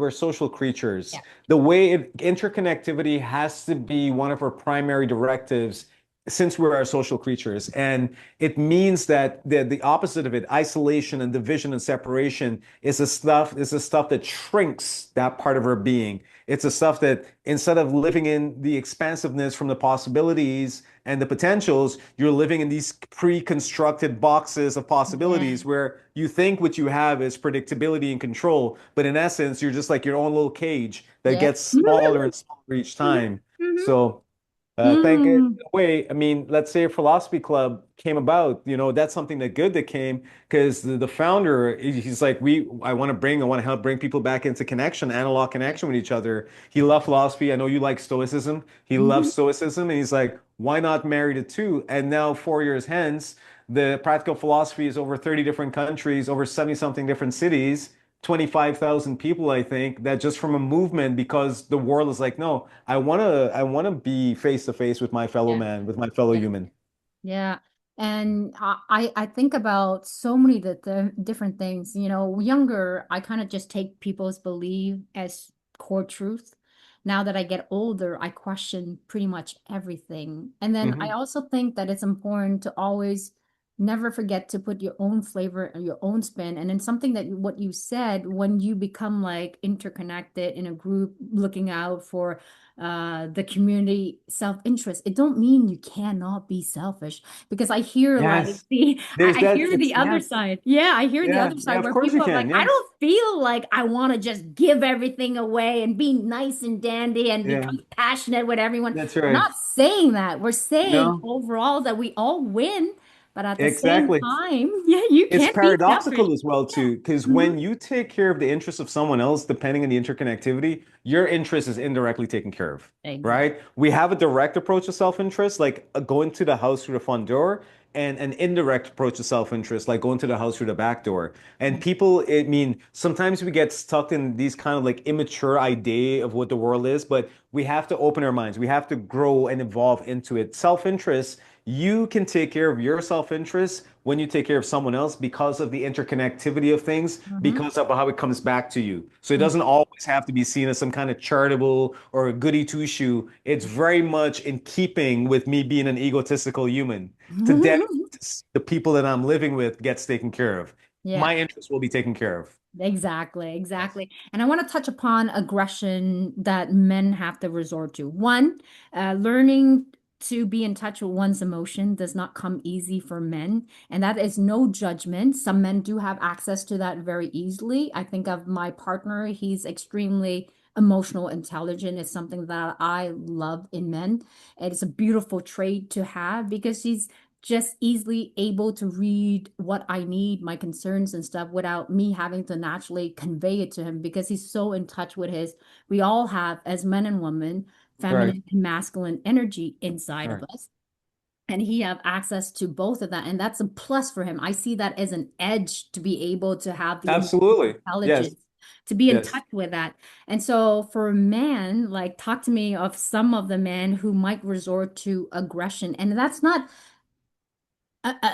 social creatures. Yeah. Interconnectivity has to be one of our primary directives since we're social creatures. And it means that the opposite of it, isolation and division and separation, is the stuff that shrinks that part of our being. It's the stuff that instead of living in the expansiveness from the possibilities and the potentials, you're living in these pre-constructed boxes of Yeah. possibilities where you think what you have is predictability and control, but in essence, you're just like your own little cage that Yeah. gets smaller and smaller each time. Mhm. So thank it. Mm. In a way, I mean, let's say a philosophy club came about, that's something that good that came because the founder, he's like, I want to help bring people back into connection, analog Yeah. connection with each other. He loved philosophy. I know you like stoicism. He loves Mhm. stoicism. And he's like, why not marry the two? And now 4 years hence, the practical philosophy is over 30 different countries, over 70 something different cities. 25,000 people, I think, that just from a movement because the world is like, no, I want to be face to face with my fellow Yeah. man, with my fellow Yeah. human. Yeah. And I think about so many the different things. Younger, I kind of just take people's belief as core truth. Now that I get older, I question pretty much everything. And then I Hmm. also think that it's important to always never forget to put your own flavor and your own spin. And then something that what you said, when you become like interconnected in a group, looking out for the community self-interest, it don't mean you cannot be selfish because I hear like Yes. the There's I that. hear It's the other yeah, side. Yeah, I hear the yeah, other yeah. side Of where course you people are like, can. I Yes. don't feel like I want to just give everything away and be nice and dandy and Yeah. become passionate with everyone. That's We're right. not saying that. We're saying No, overall that we all win, but at the same exactly. time, yeah, you It's can't be selfish. paradoxical as well Yeah. too, because Hmm. when you take care of the interests of someone else, depending on the interconnectivity, your interest is indirectly taken care of, Exactly. right? We have a direct approach to self-interest, like going to the house through the front door, and an indirect approach to self-interest, like going to the house through the back door. And people, I mean, sometimes we get stuck in these kind of like immature idea of what the world is, but we have to open our minds. We have to grow and evolve into it. Self-interest, you can take care of your self-interest when you take care of someone else because of the interconnectivity of things, Hmm. because of how it comes back to you. So it doesn't always have to be seen as some kind of charitable or a goody two-shoe. It's very much in keeping with me being an egotistical human. To then the people that I'm living with gets taken care of. Yeah. My interests will be taken care of. Exactly, Yes. exactly. And I want to touch upon aggression that men have to resort to. One, learning to be in touch with one's emotion does not come easy for men, and that is no judgment. Some men do have access to that very easily. I think of my partner, he's extremely emotional intelligent. It's something that I love in men. And it's a beautiful trait to have because he's just easily able to read what I need, my concerns and stuff without me having to naturally convey it to him because he's so in touch with we all have, as men and women, Right. feminine and masculine energy inside of Right. us. And he have access to both of that. And that's a plus for him. I see that as an edge to be able to have the emotional Absolutely. Yes. intelligence, to be in Yes. touch with that. And so for a man, like talk to me of some of the men who might resort to aggression. And that's not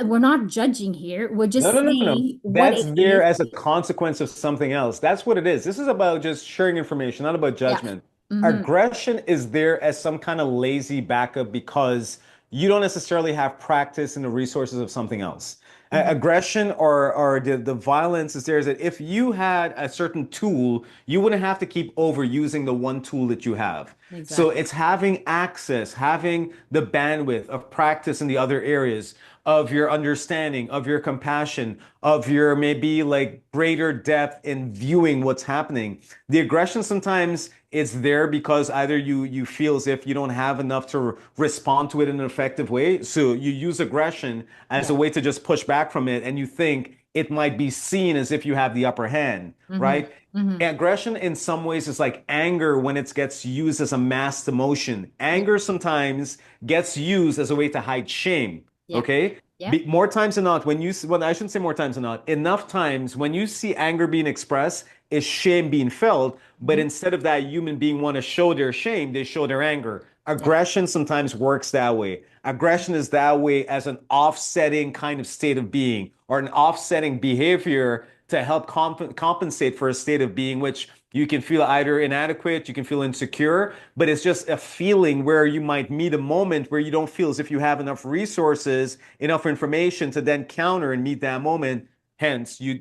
we're not judging here. We're No, just no, no, no. saying what That's it there is. as a consequence of something else. That's what it is. This is about just sharing information, not about Yeah. judgment. Hmm. Aggression is there as some kind of lazy backup because you don't necessarily have practice in the resources of something else. Mhm. Aggression or the violence is there is that if you had a certain tool, you wouldn't have to keep overusing the one tool that you have. So Exactly. it's having access, having the bandwidth of practice in the other areas of your understanding, of your compassion, of your maybe like greater depth in viewing what's happening. The aggression sometimes it's there because either you feel as if you don't have enough to respond to it in an effective way. So you use aggression as a Yeah. way to just push back from it, and you think it might be seen as if you have the upper hand, Mm-hmm. right? Mm-hmm. Aggression in some ways is like anger when it gets used as a masked emotion. Yeah. Anger sometimes gets used as a way to hide shame. Yeah. Okay? Yeah. More times than not, when I shouldn't say more times than not, enough times when you see anger being expressed, is shame being felt. But Mm-hmm. instead of that human being want to show their shame, they show their anger. Yeah. Aggression sometimes works that way. Aggression is that way as an offsetting kind of state of being or an offsetting behavior to help compensate for a state of being, which you can feel either inadequate, you can feel insecure, but it's just a feeling where you might meet a moment where you don't feel as if you have enough resources, enough information to then counter and meet that moment. Hence, you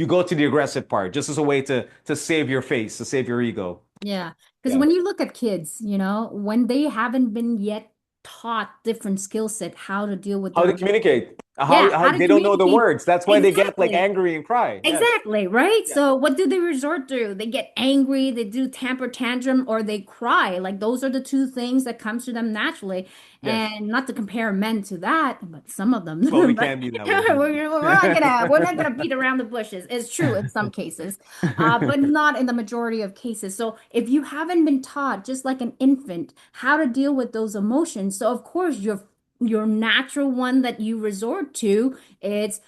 go to the aggressive part just as a way to save your face, to save your ego. Yeah. Because Yeah. when you look at kids, when they haven't been yet taught different skill set, how to deal with How their to emotions. communicate. Yeah, How how to they don't know the communicate. words. That's why they get like Exactly. angry and cry. Yes. Exactly, right? Yeah. So what do they resort to? They get angry, they do temper tantrum, or they cry. Like those are the two things that comes to them naturally. Yes. And not to compare men to that, but some of them, Well, we but can be that way. we're not gonna beat around the bushes. It's true in some cases, but not in the majority of cases. So if you haven't been taught, just like an infant, how to deal with those emotions, so of course your natural one that you resort to, it's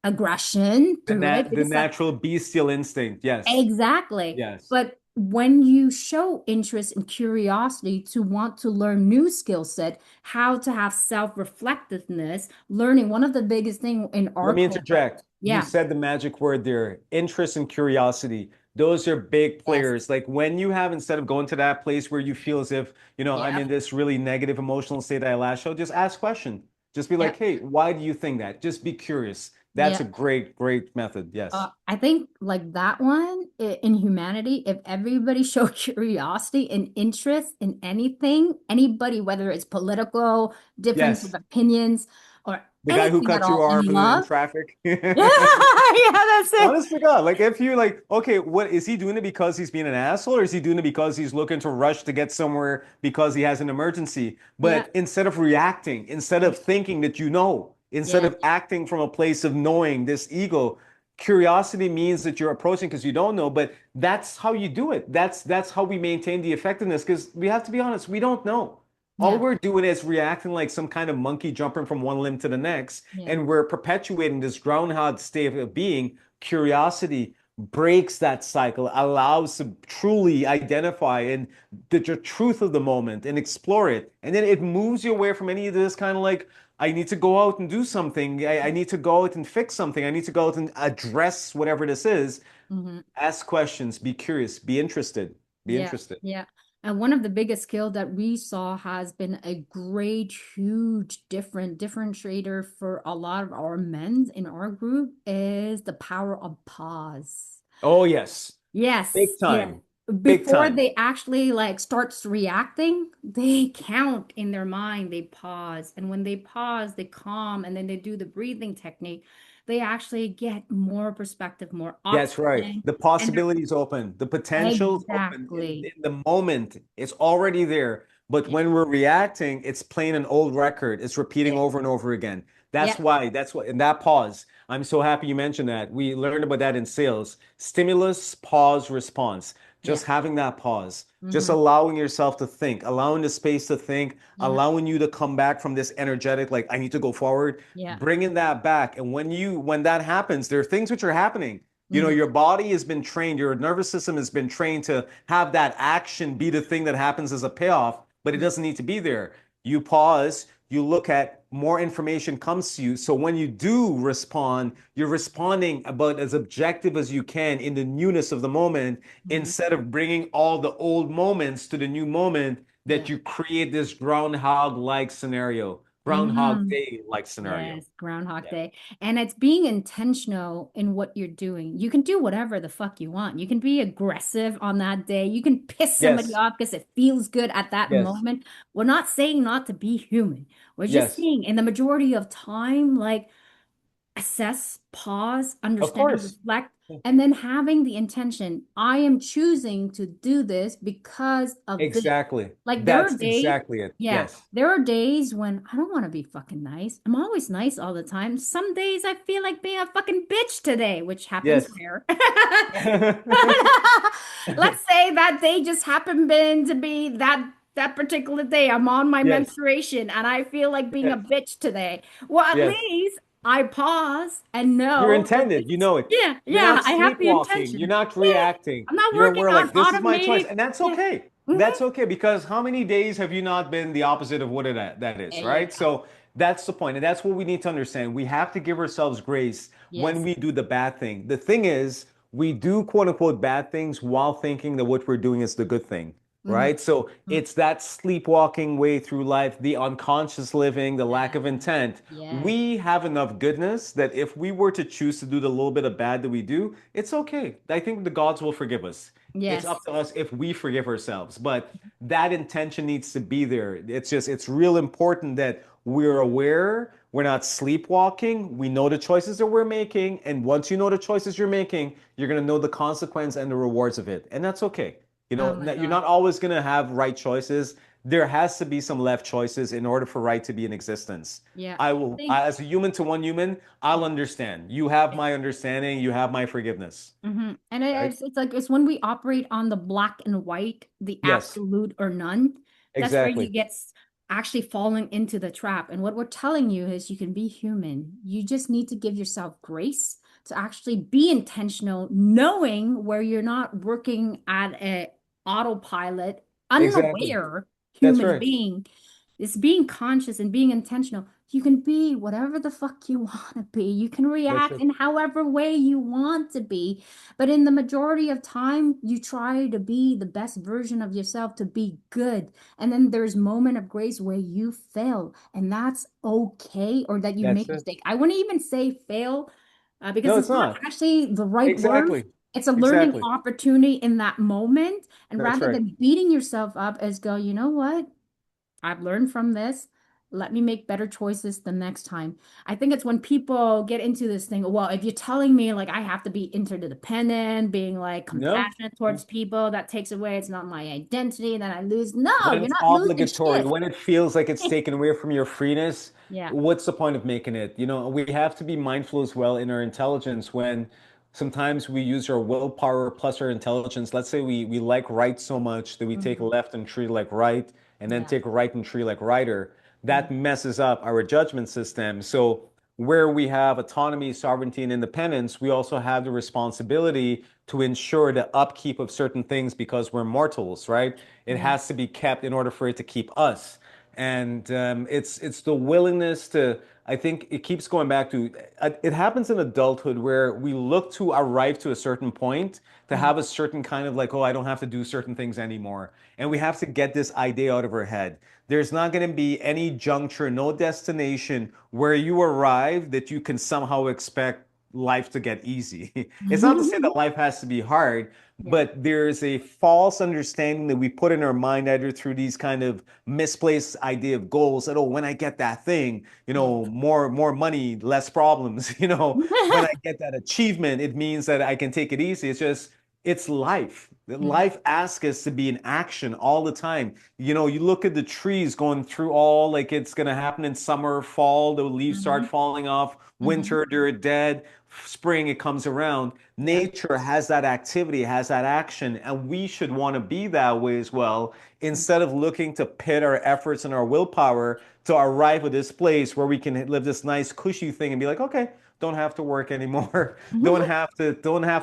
aggression through it. The It's like, natural bestial instinct. Yes. exactly. Yes. But when you show interest and curiosity to want to learn new skill set, how to have self-reflectiveness, learning, one of the biggest thing in our Let me culture. interject. You Yeah. said the magic word there, interest and curiosity. Those are big Yes. players. Like when you have, instead of going to that place where you feel as if, I'm Yeah. in this really negative emotional state I lash out, just ask question. Just be Yeah. like, hey, why do you think that? Just be curious. That's a Yeah. great, great method. Yes. I think like that one in humanity, if everybody showed curiosity and interest in anything, anybody, whether it's political, difference of Yes. opinions, or The guy who anything at cut your all arm in in love. traffic. Yeah, yeah, that's it. Honest to God, like if you like, okay, what is he doing it because he's being an asshole, or is he doing it because he's looking to rush to get somewhere because he has an emergency? Yeah, But instead of reacting, instead of thinking that instead yeah, of acting from a place of knowing this ego, curiosity means that you're approaching because you don't know, but that's how you do it. That's how we maintain the effectiveness because we have to be honest, we don't know. All yeah, we're doing is reacting like some kind of monkey jumping from one limb to the next, yeah, and we're perpetuating this groundhog state of being. Curiosity breaks that cycle, allows to truly identify and the truth of the moment and explore it. And then it moves you away from any of this kind of like, I need to go out and do something. I need to go out and fix something. I need to go out and address whatever this is. hmm Ask questions, be curious, be interested, be yeah, interested. yeah. And one of the biggest skill that we saw has been a great, huge, differentiator for a lot of our men in our group is the power of pause. Oh, yes. Yes, Big yes. time. Big Before time. they actually like starts reacting, they count in their mind, they pause. And when they pause, they calm and then they do the breathing technique. They actually get more perspective, more That's right. oxygen, The and they're possibilities open, the potential's open exactly. in the moment. It's already there. But Yeah, when we're reacting, it's playing an old record. It's repeating yeah, over and over again. yeah, That's what, in that pause. I'm so happy you mentioned that. We learned about that in sales. Stimulus, pause, response. yeah. Just having that pause, just Mm-hmm. allowing yourself to think, allowing the space to think, Yeah, allowing you to come back from this energetic, like, I need to go forward, yeah. bringing that back. And when that happens, there are things which are happening. Mm-hmm. Your body has been trained, your nervous system has been trained to have that action be the thing that happens as a payoff, but it Yeah, doesn't need to be there. You pause, you look at more information comes to you. So when you do respond, you're responding about as objective as you can in the newness of the moment mm-hmm. instead of bringing all the old moments to the new moment that Yeah, you create this groundhog like scenario. Groundhog Hmm. Day like scenario. Yes, Groundhog Yeah. Day. And it's being intentional in what you're doing. You can do whatever the fuck you want. You can be aggressive on that day. You can piss somebody Yes. off because it feels good at that Yes. moment. We're not saying not to be human. We're just Yes. saying in the majority of time, like assess, pause, Of understand, course. reflect, and then having the intention, I am choosing to do this because of this. Exactly. Like there are That's days, exactly it. yeah, Yes. there are days when I don't want to be fucking nice. I'm always nice all the time. Some days I feel like being a fucking bitch today, which happens Yes. rare. Let's say that day just happened been to be that particular day. I'm on my Yes. menstruation and I feel like being a Yes. bitch today. Well, at Yes. least I pause and You're know that this intended, you is, know it. yeah, You're yeah, not I have the sleepwalking. You're intention. not Yeah, reacting. I'm not You're working aware, on like, this is my choice. automated. And that's Yeah. okay. Hmm. That's okay because how many days have you not been the opposite of what that is, Yeah. right? So that's the point. And that's what we need to understand. We have to give ourselves grace when Yes. we do the bad thing. The thing is, we do quote unquote bad things while thinking that what we're doing is the good thing. Hmm. Right. So it's that sleepwalking way through life, the unconscious living, the lack of intent. Yes. We have enough goodness that if we were to choose to do the little bit of bad that we do, it's okay. I think the gods will forgive us. It's up Yes. to us if we forgive ourselves. But that intention needs to be there. It's real important that we're aware, we're not sleepwalking, we know the choices that we're making. And once you know the choices you're making, you're going to know the consequence and the rewards of it. And that's okay. Oh my You're God. not always going to have right choices. There has to be some left choices in order for right to be in existence. Yeah. As a human to one human, I'll understand. You have my understanding, you have my forgiveness, And right? it's like it's when we operate on the black and white, the Yes, absolute or none, that's where you exactly. get actually falling into the trap. And what we're telling you is you can be human. You just need to give yourself grace to actually be intentional, knowing where you're not working at a autopilot, Exactly. unaware That's human right. being. It's being conscious and being intentional. You can be whatever the fuck you want to be. You can That's react it. in however way you want to be. But in the majority of time, you try to be the best version of yourself to be good. And then there's moment of grace where you fail, and that's okay, or that you That's make it. mistake. I wouldn't even say fail, because No, it's it's not not. actually the right word. Exactly. It's a learning Exactly. opportunity in that moment. And That's rather right. than beating yourself up, as go, you know what? I've learned from this. Let me make better choices the next time. I think it's when people get into this thing, well, if you're telling me like I have to be interdependent, being like No. compassionate towards people, that takes away, it's not my identity, then I lose. No, When you're it's not losing obligatory, shit. when it feels like it's taken away from your freeness, Yeah. what's the point of making it? We have to be mindful as well in our intelligence when sometimes we use our willpower plus our intelligence. Let's say we like right so much that we take Hmm. left and treat like right, and then Yeah. take right and treat like righter. Mhm. That messes up our judgment system. So where we have autonomy, sovereignty, and independence, we also have the responsibility to ensure the upkeep of certain things because we're mortals, right? It Yeah. has to be kept in order for it to keep us. And it's the willingness to. I think it keeps going back to. It happens in adulthood where we look to arrive to a certain point to Mhm. have a certain kind of like, oh, I don't have to do certain things anymore, and we have to get this idea out of our head. There's not going to be any juncture, no destination where you arrive that you can somehow expect life to get easy. It's not to say that life has to be hard, Yeah. but there's a false understanding that we put in our mind either through these kind of misplaced idea of goals that, oh, when I get that thing, Yeah. more money, less problems. When I get that achievement, it means that I can take it easy. It's life. Mhm. Life asks us to be in action all the time. You look at the trees going through all like it's going to happen in summer, fall, the leaves start Mhm. falling off, Mhm. winter, they're dead, spring, it comes around. Yeah. Nature has that activity, has that action, and we should want to be that way as well, instead of looking to pit our efforts and our willpower to arrive at this place where we can live this nice, cushy thing and be like, okay, don't have to work anymore. Don't have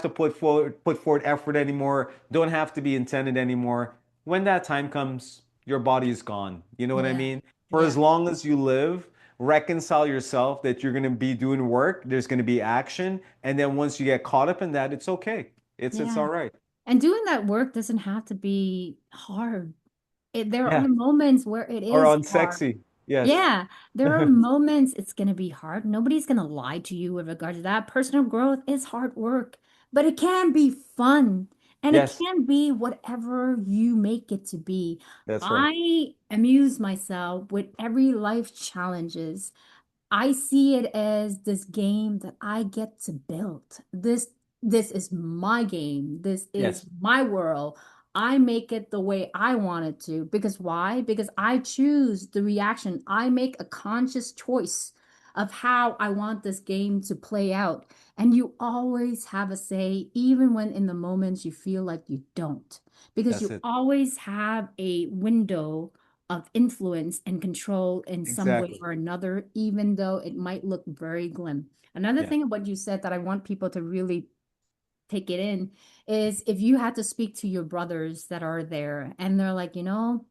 to put forth effort anymore. Don't have to be intended anymore. When that time comes, your body is gone. You know what I Yeah. mean? For as Yeah. long as you live, reconcile yourself that you're going to be doing work, there's going to be action, and then once you get caught up in that, it's okay. It's Yeah. all right. And doing that work doesn't have to be hard. There are Yeah. moments where it Or is hard. unsexy. Yes. Yeah, there are moments it's going to be hard. Nobody's going to lie to you with regard to that. Personal growth is hard work, but it can be fun and it Yes, can be whatever you make it to be. that's right. I amuse myself with every life challenges. I see it as this game that I get to build. This is my game. This is Yes, my world. I make it the way I want it to. Because why? Because I choose the reaction. I make a conscious choice of how I want this game to play out. And you always have a say, even when in the moments you feel like you don't. Because that's you it. always have a window of influence and control in some way Exactly. or another, even though it might look very glim. Another Yeah. thing about what you said that I want people to really take it in is if you had to speak to your brothers that are there and they're like, I'm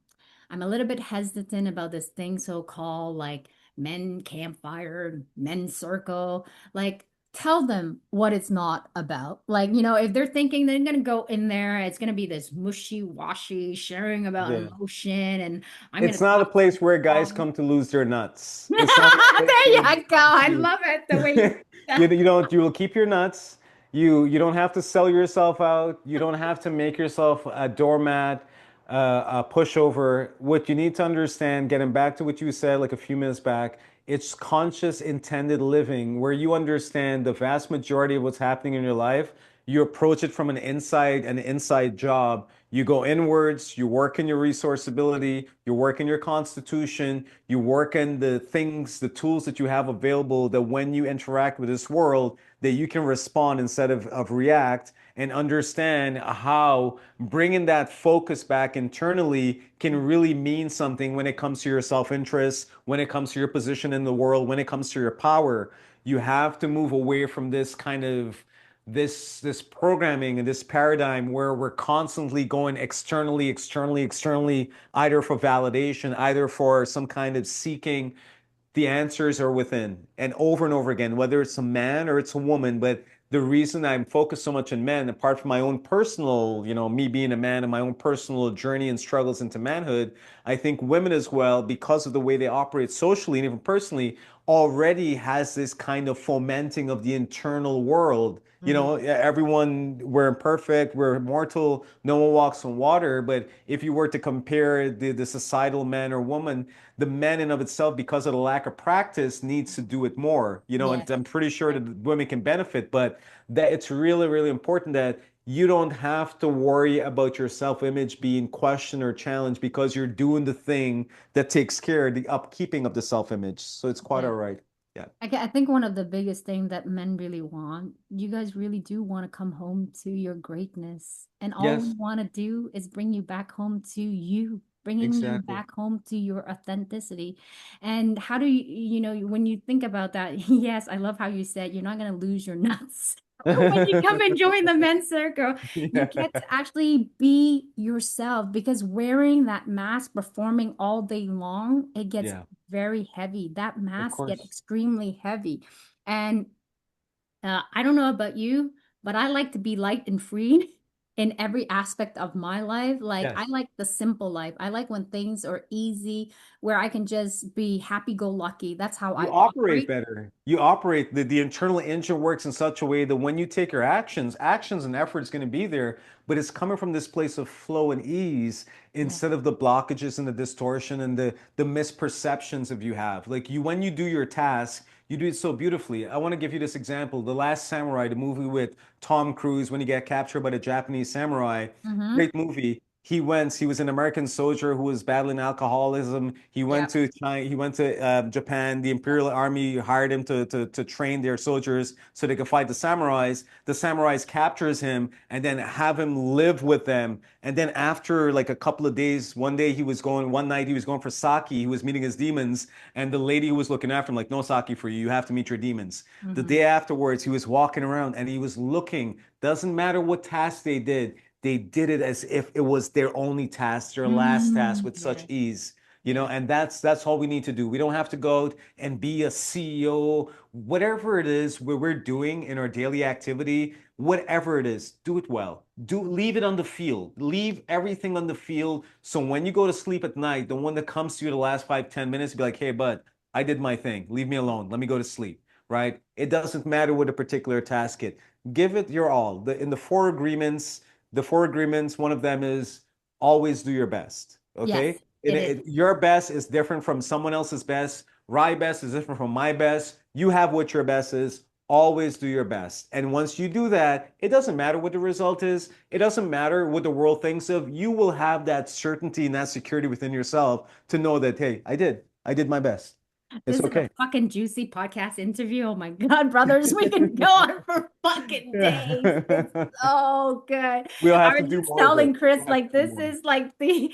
a little bit hesitant about this thing so-called like men campfire, men circle. Like, tell them what it's not about. Like, if they're thinking they're gonna go in there, it's gonna be this mushy-washy sharing about Yeah. emotion, and I'm gonna It's not a talk. place where guys Um, come to lose their nuts. It's not a place there where you go. I love it the way you. you don't you will keep your nuts. You don't have to sell yourself out. You don't have to make yourself a doormat, a pushover. What you need to understand, getting back to what you said like a few minutes back, it's conscious intended living where you understand the vast majority of what's happening in your life. You approach it from an inside job. You go inwards, you work in your resourceability, you work in your constitution, you work in the things, the tools that you have available that when you interact with this world, that you can respond instead of react and understand how bringing that focus back internally can really mean something when it comes to your self-interest, when it comes to your position in the world, when it comes to your power. You have to move away from this kind of this programming and this paradigm where we're constantly going externally, either for validation, either for some kind of seeking. The answers are within, and over again, whether it's a man or it's a woman. But the reason I'm focused so much on men, apart from my own personal, me being a man and my own personal journey and struggles into manhood, I think women as well, because of the way they operate socially and even personally, already has this kind of fomenting of the internal world. Mhm. Everyone, we're imperfect, we're mortal, no one walks on water. But if you were to compare the societal man or woman, the men in of itself, because of the lack of practice, needs to do it more. And Yes. I'm pretty sure Yes. that women can benefit, but that it's really, really important that you don't have to worry about your self-image being questioned or challenged because you're doing the thing that takes care of the upkeeping of the self-image. So it's quite Yeah. all right. Yeah. I think one of the biggest thing that men really want, you guys really do want to come home to your greatness. And all we Yes, want to do is bring you back home to you, bringing you exactly. back home to your authenticity. And how do when you think about that, yes, I love how you said you're not going to lose your nuts. When you come and join the men's circle, you Yeah. get to actually be yourself because wearing that mask, performing all day long, it gets Yeah, very heavy. That of mask get course. extremely heavy. And I don't know about you, but I like to be light and free in every aspect of my life. Like, I Yes. like the simple life. I like when things are easy, where I can just be happy-go-lucky. That's how You I operate operate. better. You operate, the internal engine works in such a way that when you take your actions and effort is going to be there, but it's coming from this place of flow and ease Yeah. instead of the blockages and the distortion and the misperceptions of you have. Like when you do your task, you do it so beautifully. I want to give you this example. The Last Samurai, the movie with Tom Cruise when he got captured by the Japanese samurai, Mm-hmm. great movie. He was an American soldier who was battling alcoholism. He went Yep. to China, he went to Japan. The Imperial Army hired him to train their soldiers so they could fight the samurais. The samurais captures him and then have him live with them. And then after like a couple of days, one night he was going for sake. He was meeting his demons, and the lady who was looking after him like, no sake for you. You have to meet your demons. The Mm-hmm. day afterwards, he was walking around and he was looking. Doesn't matter what task they did it as if it was their only task, their last task Mm, with such yes. ease. Yeah. and that's all we need to do. We don't have to go and be a CEO, whatever it is we're doing in our daily activity, whatever it is, do it well. Leave it on the field. Leave everything on the field. So when you go to sleep at night, the one that comes to you the last 5, 10 minutes, be like, hey, bud, I did my thing. Leave me alone. Let me go to sleep. Right? It doesn't matter what a particular task is. Give it your all. In the four agreements, one of them is always do your best. Okay? Yes, it is. Your best is different from someone else's best. Rye best is different from my best. You have what your best is. Always do your best. And once you do that, it doesn't matter what the result is. It doesn't matter what the world thinks of. You will have that certainty and that security within yourself to know that, hey, I did. I did my best. It's This is a okay. fucking juicy podcast interview. Oh my God, brothers, we can go on for fucking days. It's Yeah. so good. We'll I have to was do just more of it. telling Chris, We'll have to like, do this more. is like the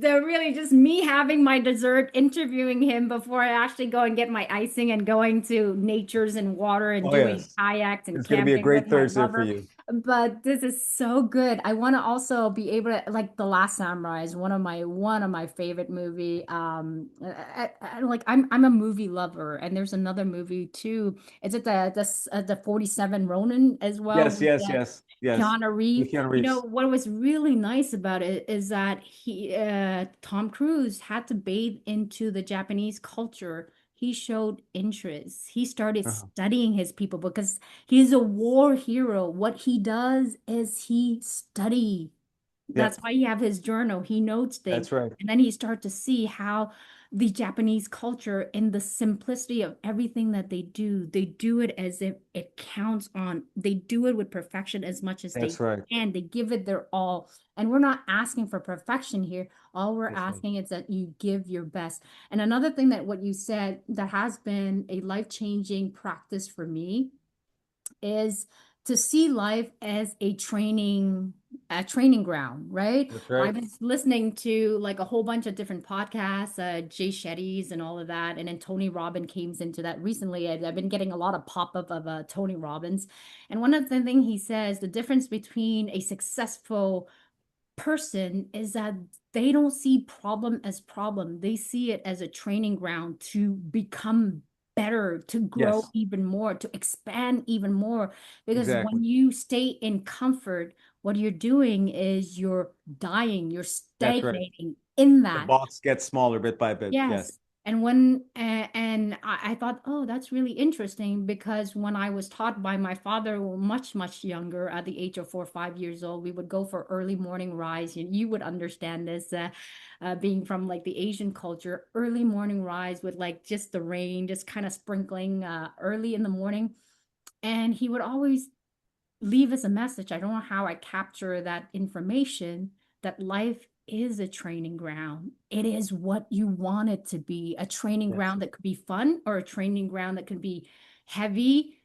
really just me having my dessert, interviewing him before I actually go and get my icing and going to natures and water and Oh, doing yes. kayaks and It's going to be a camping with great my Thursday for lover. you. But this is so good. I want to also be able to like The Last Samurai is one of my favorite movie. Like I'm a movie lover, and there's another movie too. Is it the 47 Ronin as well Yes, with yes, yes, yes. Keanu With Reeves? Keanu You know Reeves. what was really nice about it is that Tom Cruise had to bathe into the Japanese culture. He showed interest. He started Uh-huh. studying his people because he's a war hero. What he does is he study. That's Yep, why you have his journal. He notes things. that's right. And then he start to see how the Japanese culture in the simplicity of everything that they do it as if it counts on, they do it with perfection as much as they That's right. can. They give it their all. And we're not asking for perfection here. All we're That's right. asking is that you give your best. And another thing that what you said that has been a life-changing practice for me is to see life as a training ground, right? That's I right. was listening to like a whole bunch of different podcasts, Jay Shetty's and all of that, and then Tony Robbins came into that recently. I've been getting a lot of pop-up of Tony Robbins, and one of the things he says, the difference between a successful person is that they don't see problem as problem. They see it as a training ground to become better, to grow Yes, even more, to expand even more. Because exactly. when you stay in comfort, what you're doing is you're dying, you're That's right. stagnating in The that. box gets smaller bit by bit. Yes. Yes. And I thought, oh, that's really interesting because when I was taught by my father, much, much younger, at the age of 4 or 5 years old, we would go for early morning rise. You would understand this, being from like the Asian culture, early morning rise with like just the rain, just kind of sprinkling early in the morning. And he would always leave us a message. I don't know how I capture that information that life is a training ground. It is what you want it to be, a training Yes. ground that could be fun or a training ground that could be heavy,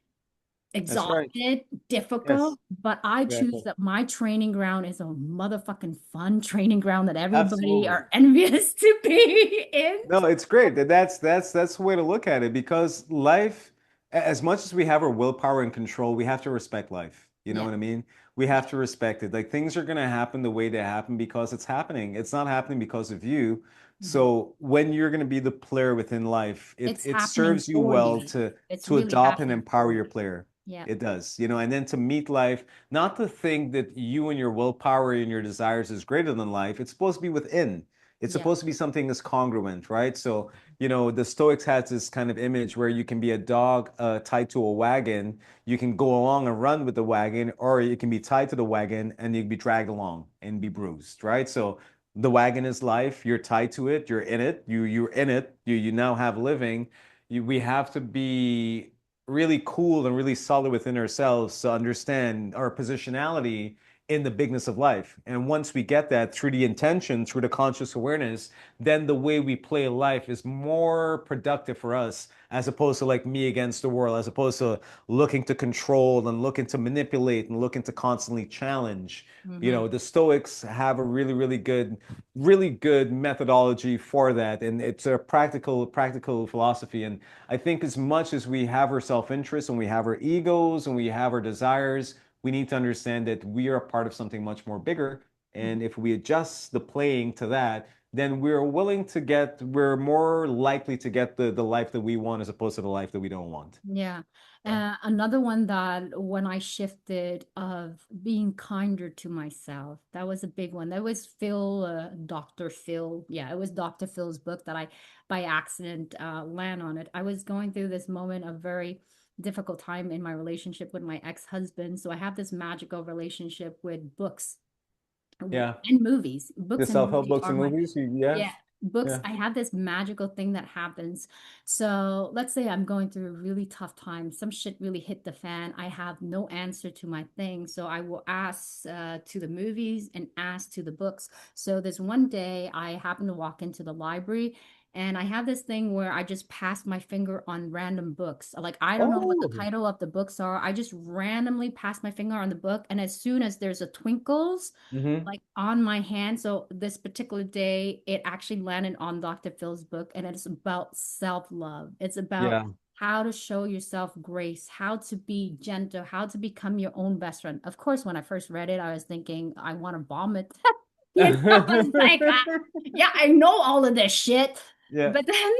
That's right. exhausted, Yes. difficult. But I choose Exactly. that my training ground is a motherfucking fun training ground that everybody Absolutely. are envious to be in. No, it's great. That's the way to look at it because life, as much as we have our willpower and control, we have to respect life. You know Yeah. what I mean? We have to respect it. Like things are gonna happen the way they happen because it's happening. It's not happening because of you. Mhm. So when you're gonna be the player within life, it It's it happening serves you for well you. It's to really adopt and happening empower for your you. player. Yeah. It does, and then to meet life, not to think that you and your willpower and your desires is greater than life. It's supposed to be within. It's Yeah. supposed to be something that's congruent, right? So, the Stoics has this kind of image where you can be a dog tied to a wagon. You can go along and run with the wagon, or you can be tied to the wagon and you can be dragged along and be bruised, right? So the wagon is life. You're tied to it. You're in it. You're in it. You now have living. We have to be really cool and really solid within ourselves to understand our positionality in the bigness of life. And once we get that through the intention, through the conscious awareness, then the way we play life is more productive for us as opposed to like me against the world, as opposed to looking to control and looking to manipulate and looking to constantly challenge. Hmm. The Stoics have a really good methodology for that. And it's a practical philosophy. And I think as much as we have our self-interest and we have our egos and we have our desires, we need to understand that we are a part of something much more bigger. And if we adjust the playing to that, then we're more likely to get the life that we want as opposed to the life that we don't want. Yeah. Yeah. Another one that when I shifted of being kinder to myself, that was a big one. That was Dr. Phil. Yeah, it was Dr. Phil's book that I, by accident, land on it. I was going through this moment of very difficult time in my relationship with my ex-husband. So I have this magical relationship with books Yeah. and movies. The Books and self-help movies books are and my, movies, yeah. yeah, books. Yeah. I have this magical thing that happens. So let's say I'm going through a really tough time. Some shit really hit the fan. I have no answer to my thing. So I will ask to the movies and ask to the books. So this one day I happened to walk into the library and I have this thing where I just pass my finger on random books. Like I don't know what the Oh. title of the books are. I just randomly pass my finger on the book. And as soon as there's a twinkles, Hmm. like on my hand. So this particular day, it actually landed on Dr. Phil's book, and it's about self-love. It's about Yeah. how to show yourself grace, how to be gentle, how to become your own best friend. Of course, when I first read it, I was thinking I want to vomit. I was like, yeah, I know all of this shit. Yeah. But then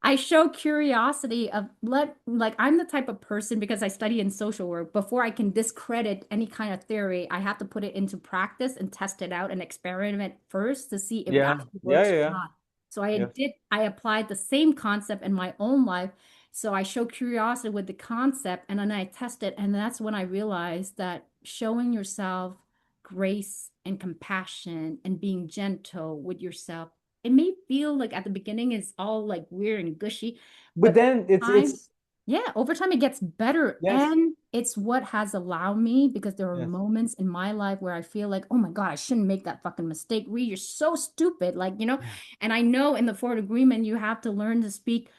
I show curiosity of like I'm the type of person because I study in social work. Before I can discredit any kind of theory, I have to put it into practice and test it out and experiment first to see if it Yeah. actually Yeah. works or Yeah. not. So Yeah. I applied the same concept in my own life. So I show curiosity with the concept and then I test it. And that's when I realized that showing yourself grace and compassion and being gentle with yourself. It may feel like at the beginning it's all like weird and gushy, But but over then it's time, it's yeah, over time it gets better. yes. And it's what has allowed me because there are Yes. moments in my life where I feel like, oh my God, I shouldn't make that fucking mistake. Ree, you're so stupid. Like, and I know in the Ford Agreement, you have to learn to speak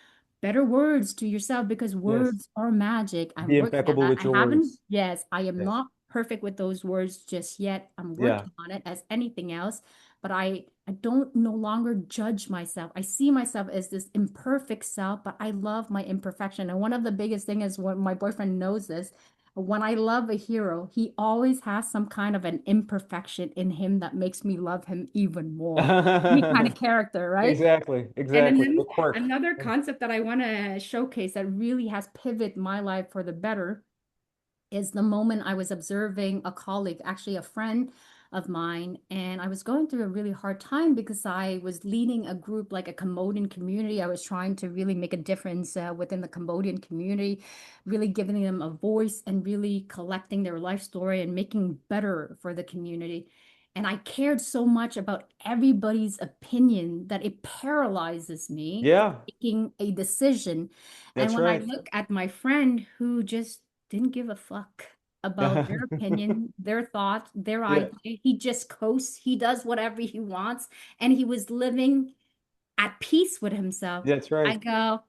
better words to yourself because Yes. words are magic. I'm Be working at impeccable that. with I your haven't, words. yes, I am Yes. not perfect with those words just yet. I'm Yeah. working on it as anything else, but I don't no longer judge myself. I see myself as this imperfect self, but I love my imperfection. And one of the biggest thing is when my boyfriend knows this, when I love a hero, he always has some kind of an imperfection in him that makes me love him even more. Any kind of character, right? Exactly. And Exactly. then The quirk. another concept that I want to showcase that really has pivoted my life for the better is the moment I was observing a colleague, actually a friend of mine, and I was going through a really hard time because I was leading a group like a Cambodian community. I was trying to really make a difference within the Cambodian community, really giving them a voice and really collecting their life story and making better for the community. And I cared so much about everybody's opinion that it paralyzes me from Yeah, making a decision. And that's when I right. look at my friend who just didn't give a fuck about their opinion, their thought, their Yeah, idea. He just coasts. He does whatever he wants. And he was living at peace with himself. that's I right. go,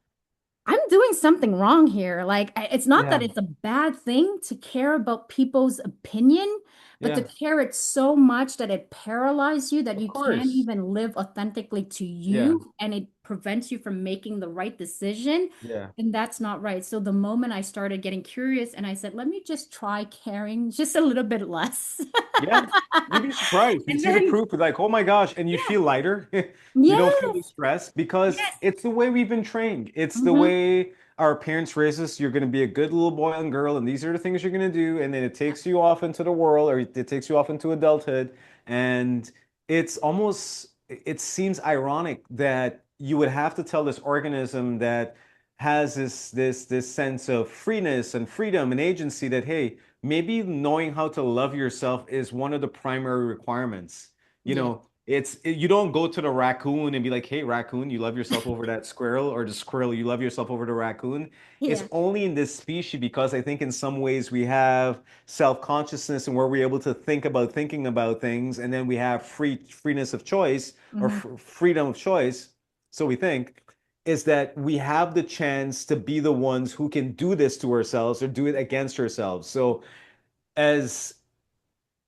I'm doing something wrong here. Like, it's not that Yeah, it's a bad thing to care about people's opinion, but to yeah, care it so much that it paralyzes you that of you can't course. even live authentically to Yeah, you and it prevents you from making the right decision. yeah, And that's not right. So the moment I started getting curious and I said, let me just try caring just a little bit less. yeah. You'd be surprised. You And see the then, proof, like, oh my gosh, and you yeah, feel lighter. You don't feel the yes, stress because yes. it's the way we've been trained. It's the Hmm. way our parents raised us. You're going to be a good little boy and girl, and these are the things you're going to do. And then it takes you off into the world, or it takes you off into adulthood. And it seems ironic that you would have to tell this organism that has this sense of freeness and freedom and agency that, hey, maybe knowing how to love yourself is one of the primary requirements. You Yeah, know, you don't go to the raccoon and be like, "Hey, raccoon, you love yourself over that squirrel," or the squirrel, you love yourself over the raccoon. It's yeah. only in this species because I think in some ways we have self-consciousness and where we're able to think about thinking about things, and then we have freeness of choice or Hmm. freedom of choice. So we think is that we have the chance to be the ones who can do this to ourselves or do it against ourselves. So as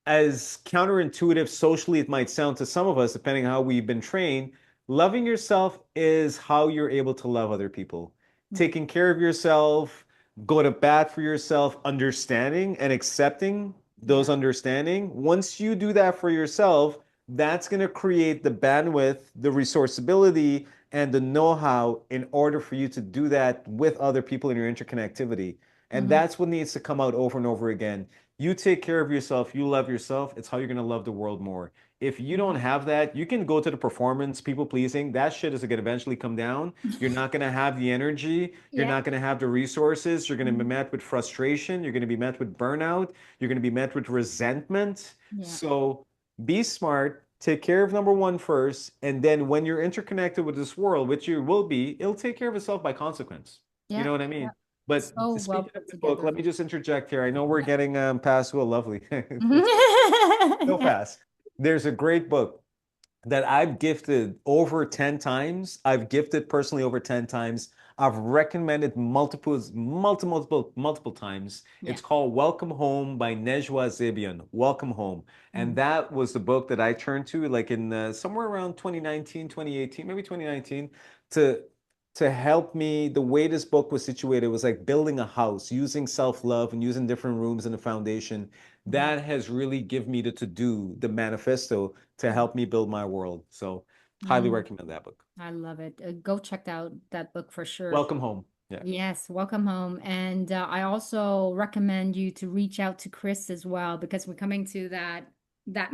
as counterintuitive socially it might sound to some of us, depending on how we've been trained, loving yourself is how you're able to love other people. Yeah. Taking care of yourself, go to bat for yourself, understanding and accepting those Yeah. understanding. Once you do that for yourself, that's going to create the bandwidth, the resourceability, and the know-how in order for you to do that with other people in your interconnectivity. And Hmm. that's what needs to come out over and over again. You take care of yourself, you love yourself, it's how you're going to love the world more. If you don't have that, you can go to the performance, people pleasing. That shit is going to eventually come down. You're not going to have the energy. You're Yeah. not going to have the resources. You're going to be Mhm. met with frustration. You're going to be met with burnout. You're going to be met with resentment. Yeah. So be smart, take care of number one first, and then when you're interconnected with this world, which you will be, it'll take care of itself by consequence. You Yeah. know what I Yeah. mean? But So well speaking of put the book, together. let me just interject here. I know we're Yeah. getting past, well, lovely. Mhm. It's so Yeah. fast. There's a great book that I've gifted over 10 times. I've gifted personally over 10 times. I've recommended multiple times. Yeah. It's called Welcome Home by Nejwa Zebian. Welcome Home. And Mm. that was the book that I turned to like in somewhere around 2019, 2018, maybe 2019 to help me. The way this book was situated was like building a house, using self-love and using different rooms and a foundation. Mhm. That has really given me the to-do, the manifesto to Mm. help me build my world. So, highly Mm. recommend that book. I love it. Go check out that book for sure. Welcome home. Yeah. Yes, welcome home. And I also recommend you to reach out to Chris as well because we're coming to that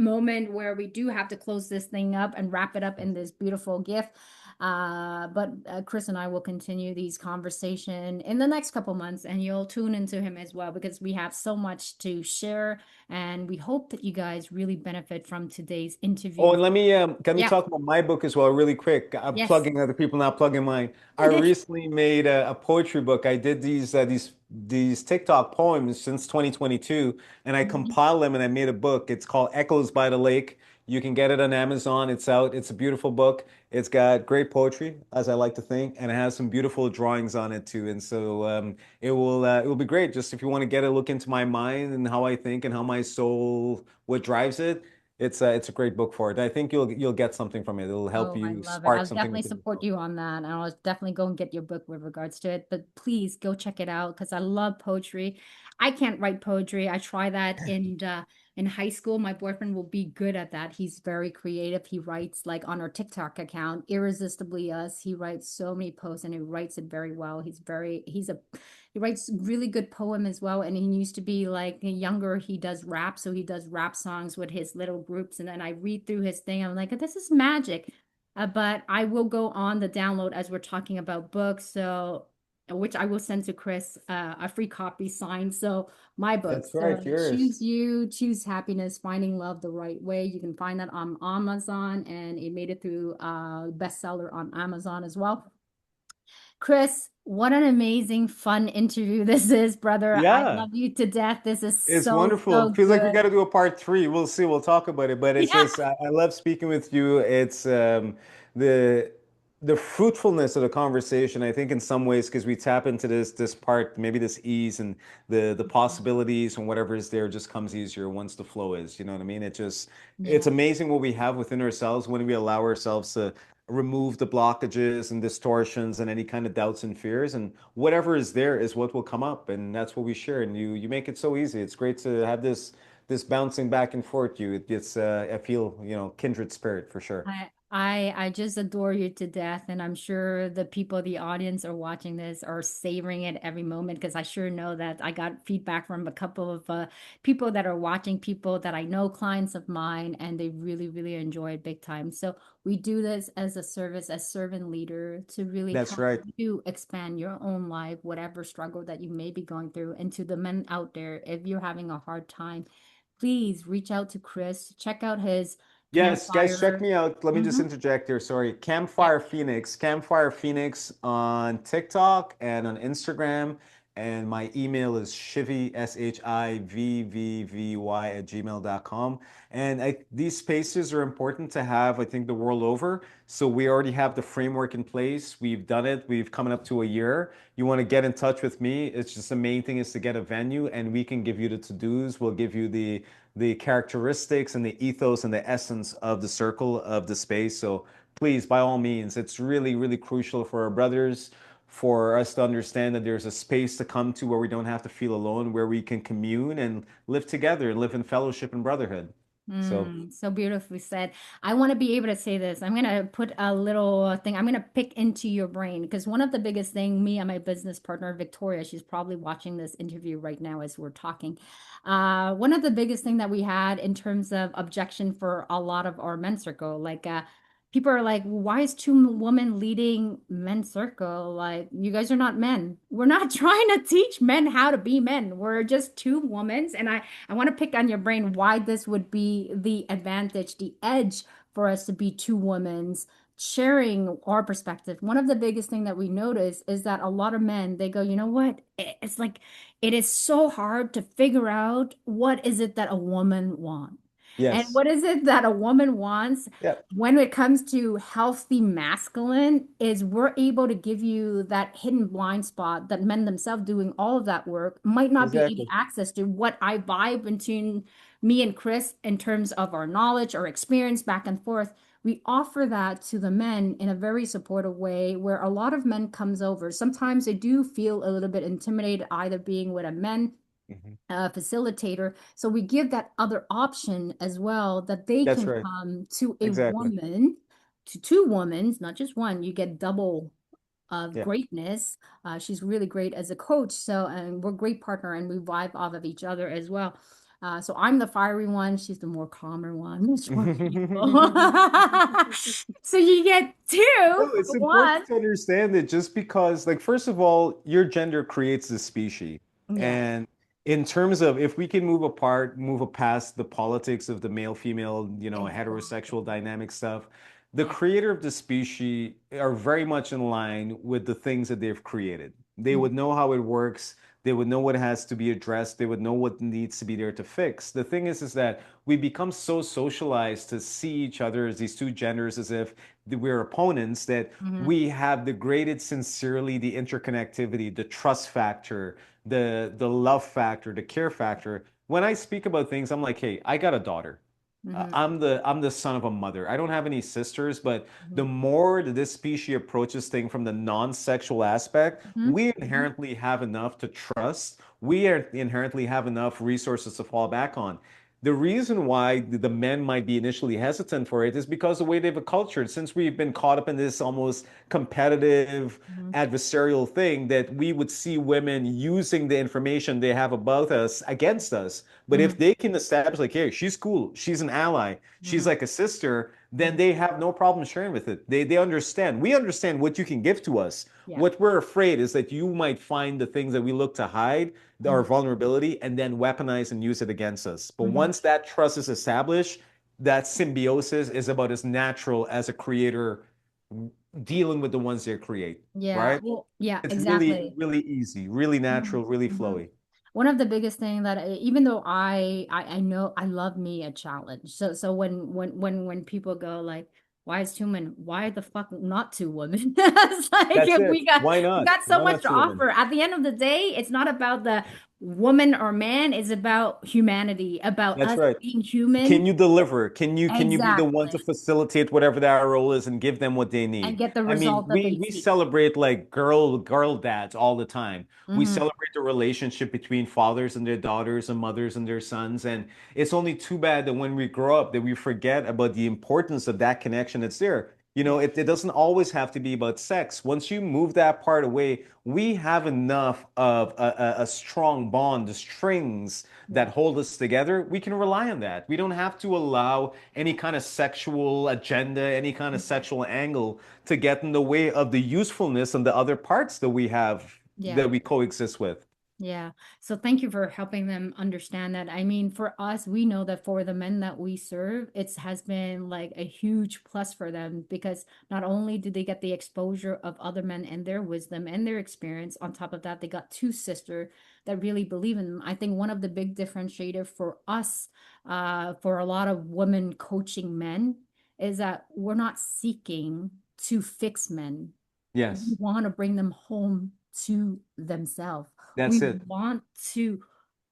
moment where we do have to close this thing up and wrap it up in this beautiful gift. But Chris and I will continue these conversation in the next couple months, and you'll tune into him as well because we have so much to share, and we hope that you guys really benefit from today's Oh, interview. and let me Yeah. talk about my book as well, really quick. I'm Yes. plugging other people, not plugging mine. I recently made a poetry book. I did these TikTok poems since 2022, and I Mhm. compiled them and I made a book. It's called Echoes by the Lake. You can get it on Amazon. It's out. It's a beautiful book. It's got great poetry, as I like to think, and it has some beautiful drawings on it too. And so it will be great. Just if you want to get a look into my mind and how I think and how my soul, what drives it. It's a great book for it. I think you'll get something from it. It'll help Oh, I you love it. spark I'll something definitely within support yourself. you on that. And I'll definitely go and get your book with regards to it. But please go check it out because I love poetry. I can't write poetry. I try that in high school. My boyfriend will be good at that. He's very creative. He writes like on our TikTok account, Irresistibly Us. He writes so many posts and he writes it very well. He writes really good poem as well. And he used to be like younger, he does rap. So he does rap songs with his little groups. And then I read through his thing. I'm like, this is magic. But I will go on the download as we're talking about books. So, which I will send to Chris, a free copy signed. So, my book. That's right, So, yours. Choose You, Choose Happiness, Finding Love the Right Way. You can find that on Amazon, and it made it through bestseller on Amazon as well. Chris, what an amazing, fun interview this is, brother. I Yeah. love you to death. This is It's so, wonderful. so Feels like we got good. to do a part three. We'll see. We'll talk about it. But it's Yeah. just I love speaking with you. It's the the fruitfulness of the conversation. I think in some ways because we tap into this part, maybe this ease and the possibilities and whatever is there just comes easier once the flow is. You know what I mean? It's Yeah. amazing what we have within ourselves when we allow ourselves to remove the blockages and distortions and any kind of doubts and fears and whatever is there is what will come up and that's what we share and you make it so easy. It's great to have this bouncing back and forth. It's I feel kindred spirit for sure. I just adore you to death, and I'm sure the people, the audience are watching this are savoring it every moment because I sure know that I got feedback from a couple of people that are watching, people that I know, clients of mine, and they really, really enjoy it big time. So we do this as a service, as servant leader, to really That's help right. you expand your own life, whatever struggle that you may be going through. And to the men out there, if you're having a hard time, please reach out to Chris, check out his Yes, guys, check campfire. me out. Let me just Hmm. interject here. Sorry. Yeah. Campfire Phoenix on TikTok and on Instagram. And my email is shivy, shivvvy at gmail.com. And these spaces are important to have, I think, the world over. So we already have the framework in place. We've done it. We've coming up to a year. You want to get in touch with me. It's just the main thing is to get a venue and we can give you the to-dos. We'll give you the characteristics and the ethos and the essence of the circle of the space. So please, by all means, it's really, really crucial for our brothers, for us to understand that there's a space to come to where we don't have to feel alone, where we can commune and live together and live in fellowship and brotherhood. So So beautifully said. I want to be able to say this. I'm going to put a little thing, I'm going to pick into your brain because one of the biggest thing, me and my business partner, Victoria, she's probably watching this interview right now as we're talking. One of the biggest thing that we had in terms of objection for a lot of our men's circle, like people are like, why is two women leading men's circle? Like, you guys are not men. We're not trying to teach men how to be men. We're just two women. And I want to pick on your brain why this would be the advantage, the edge for us to be two women's sharing our perspective. One of the biggest thing that we notice is that a lot of men, they go, you know what? It's like it is so hard to figure out what is it that a woman wants. And yes. what is it that a woman wants Yeah, when it comes to healthy masculine is we're able to give you that hidden blind spot that men themselves doing all of that work might not be able exactly. access to what I vibe between me and Chris in terms of our knowledge or experience back and forth. We offer that to the men in a very supportive way where a lot of men comes over. Sometimes they do feel a little bit intimidated either being with a men Mhm. facilitator. So we give that other option as well that they That's can right. come to a Exactly. woman, to two women, not just one. You get double of Yeah. greatness. She's really great as a coach. So, and we're great partner and we vibe off of each other as well. So I'm the fiery one. She's the more calmer one. Much more peaceful. So you get two No, for it's one. important to understand that just because, like, first of all, your gender creates the species. Yeah. And in terms of if we can move apart, move past the politics of the male, female, heterosexual Exactly. dynamic stuff, the Yeah. creator of the species are very much in line with the things that they've created. They Mm, would know how it works. They would know what has to be addressed. They would know what needs to be there to fix. The thing is that we become so socialized to see each other as these two genders as if we're opponents that mhm, we have degraded sincerely the interconnectivity, the trust factor, the love factor, the care factor. When I speak about things, I'm like, hey, I got a daughter. mhm, I'm the son of a mother. I don't have any sisters, but the mhm, more that this species approaches thing from the non-sexual aspect, mhm, we mhm, inherently have enough to trust. We inherently have enough resources to fall back on. The reason why the men might be initially hesitant for it is because the way they've cultured, since we've been caught up in this almost competitive, mhm, adversarial thing that we would see women using the information they have about us against us. But if mhm, they can establish, like, hey, she's cool, she's an ally, she's mhm, like a sister, then mhm. they have no problem sharing with it. They understand. We understand what you can give to us. Yeah. What we're afraid is that you might find the things that we look to hide, our Mhm, vulnerability, and then weaponize and use it against us. But mhm. once that trust is established, that symbiosis is about as natural as a creator dealing with the ones they create, Yeah. right? Well, yeah, It's really, exactly. really easy, really Mhm, natural, really mhm. flowy. One of the biggest thing that even though I know I love me a challenge. So when people go like, why is two men? Why the fuck not two women? It's like That's if it. Why we not? got so Why much not to two women? offer. At the end of the day, it's not about the woman or man, it's about humanity, about That's us right. being human. Can you deliver? Can you be the one to Exactly. facilitate whatever that role is and give them what they And need? get the I mean, result that we they we seek. celebrate like girl dads all the time. We Hmm. celebrate the relationship between fathers and their daughters and mothers and their sons. And it's only too bad that when we grow up that we forget about the importance of that connection that's there. Yeah. It doesn't always have to be about sex. Once you move that part away, we have enough of a strong bond, the strings that Yeah. hold us together, we can rely on that. We don't have to allow any kind of sexual agenda, any kind of Mhm. sexual angle to get in the way of the usefulness and the other parts that we have Yeah. that we coexist with. Yeah. So thank you for helping them understand that. I mean, for us, we know that for the men that we serve, it has been like a huge plus for them because not only did they get the exposure of other men and their wisdom and their experience, on top of that, they got two sisters that really believe in them. I think one of the big differentiator for us, for a lot of women coaching men, is that we're not seeking to fix men. We Yes, want to bring them home to themselves. that's We it. want to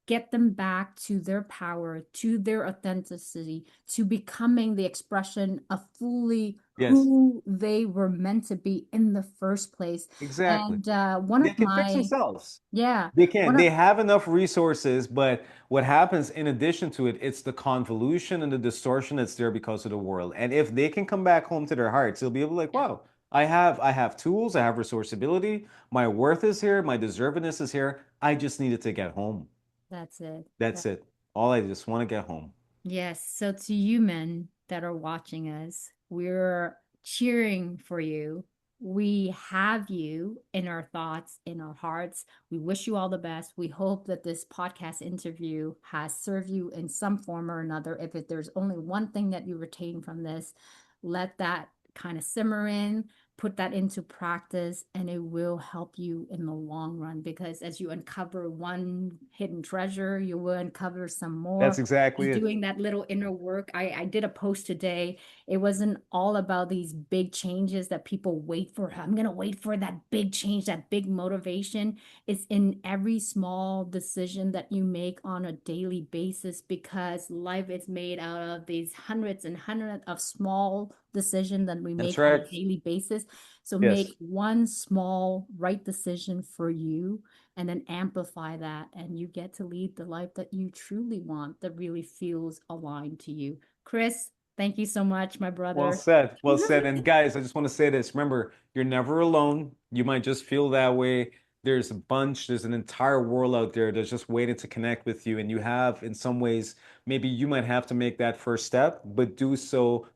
get them back to their power, to their authenticity, to becoming the expression of fully Yes, who they were meant to be in the first place. exactly. And one They of can fix my, themselves. yeah, They can. one They of, have enough resources, but what happens in addition to it, it's the convolution and the distortion that's there because of the world. And if they can come back home to their hearts, they'll be able to like, yeah, wow, I have tools, I have resourceability, my worth is here, my deservedness is here. I just needed to get home. that's it. That's it. All I just want to get home. Yes. So to you men that are watching us, we're cheering for you. We have you in our thoughts, in our hearts. We wish you all the best. We hope that this podcast interview has served you in some form or another. If there's only one thing that you retain from this, let that kind of simmer in, put that into practice, and it will help you in the long run because as you uncover one hidden treasure, you will uncover some That's more exactly and it. doing that little inner work. I did a post today. It wasn't all about these big changes that people wait for. I'm going to wait for that big change, that big motivation. It's in every small decision that you make on a daily basis because life is made out of these hundreds and hundreds of small decisions that we That's make on a right. daily basis. So make Yes. one small right decision for you and then amplify that and you get to lead the life that you truly want that really feels aligned to you. Chris, thank you so much, my Well brother. said. Well said. And guys, I just want to say this. Remember, you're never alone. You might just feel that way. There's an entire world out there that's just waiting to connect with you. And you have, in some ways, maybe you might have to make that first step, but do so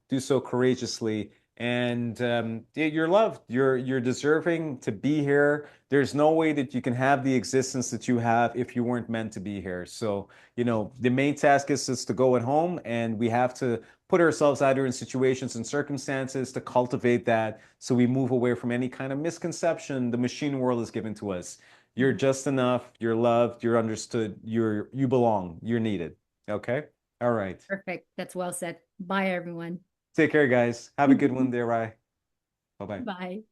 courageously. And yeah, you're loved. You're deserving to be here. There's no way that you can have the existence that you have if you weren't meant to be here. So, the main task is to go at home, and we have to put ourselves either in situations and circumstances to cultivate that so we move away from any kind of misconception the machine world has given to us. You're Mhm. just enough, you're loved, you're understood, you belong, you're needed. Okay? All right. Perfect. That's well said. Bye, everyone. Take care, guys. Have a good one there, Rye. Bye-bye. Bye.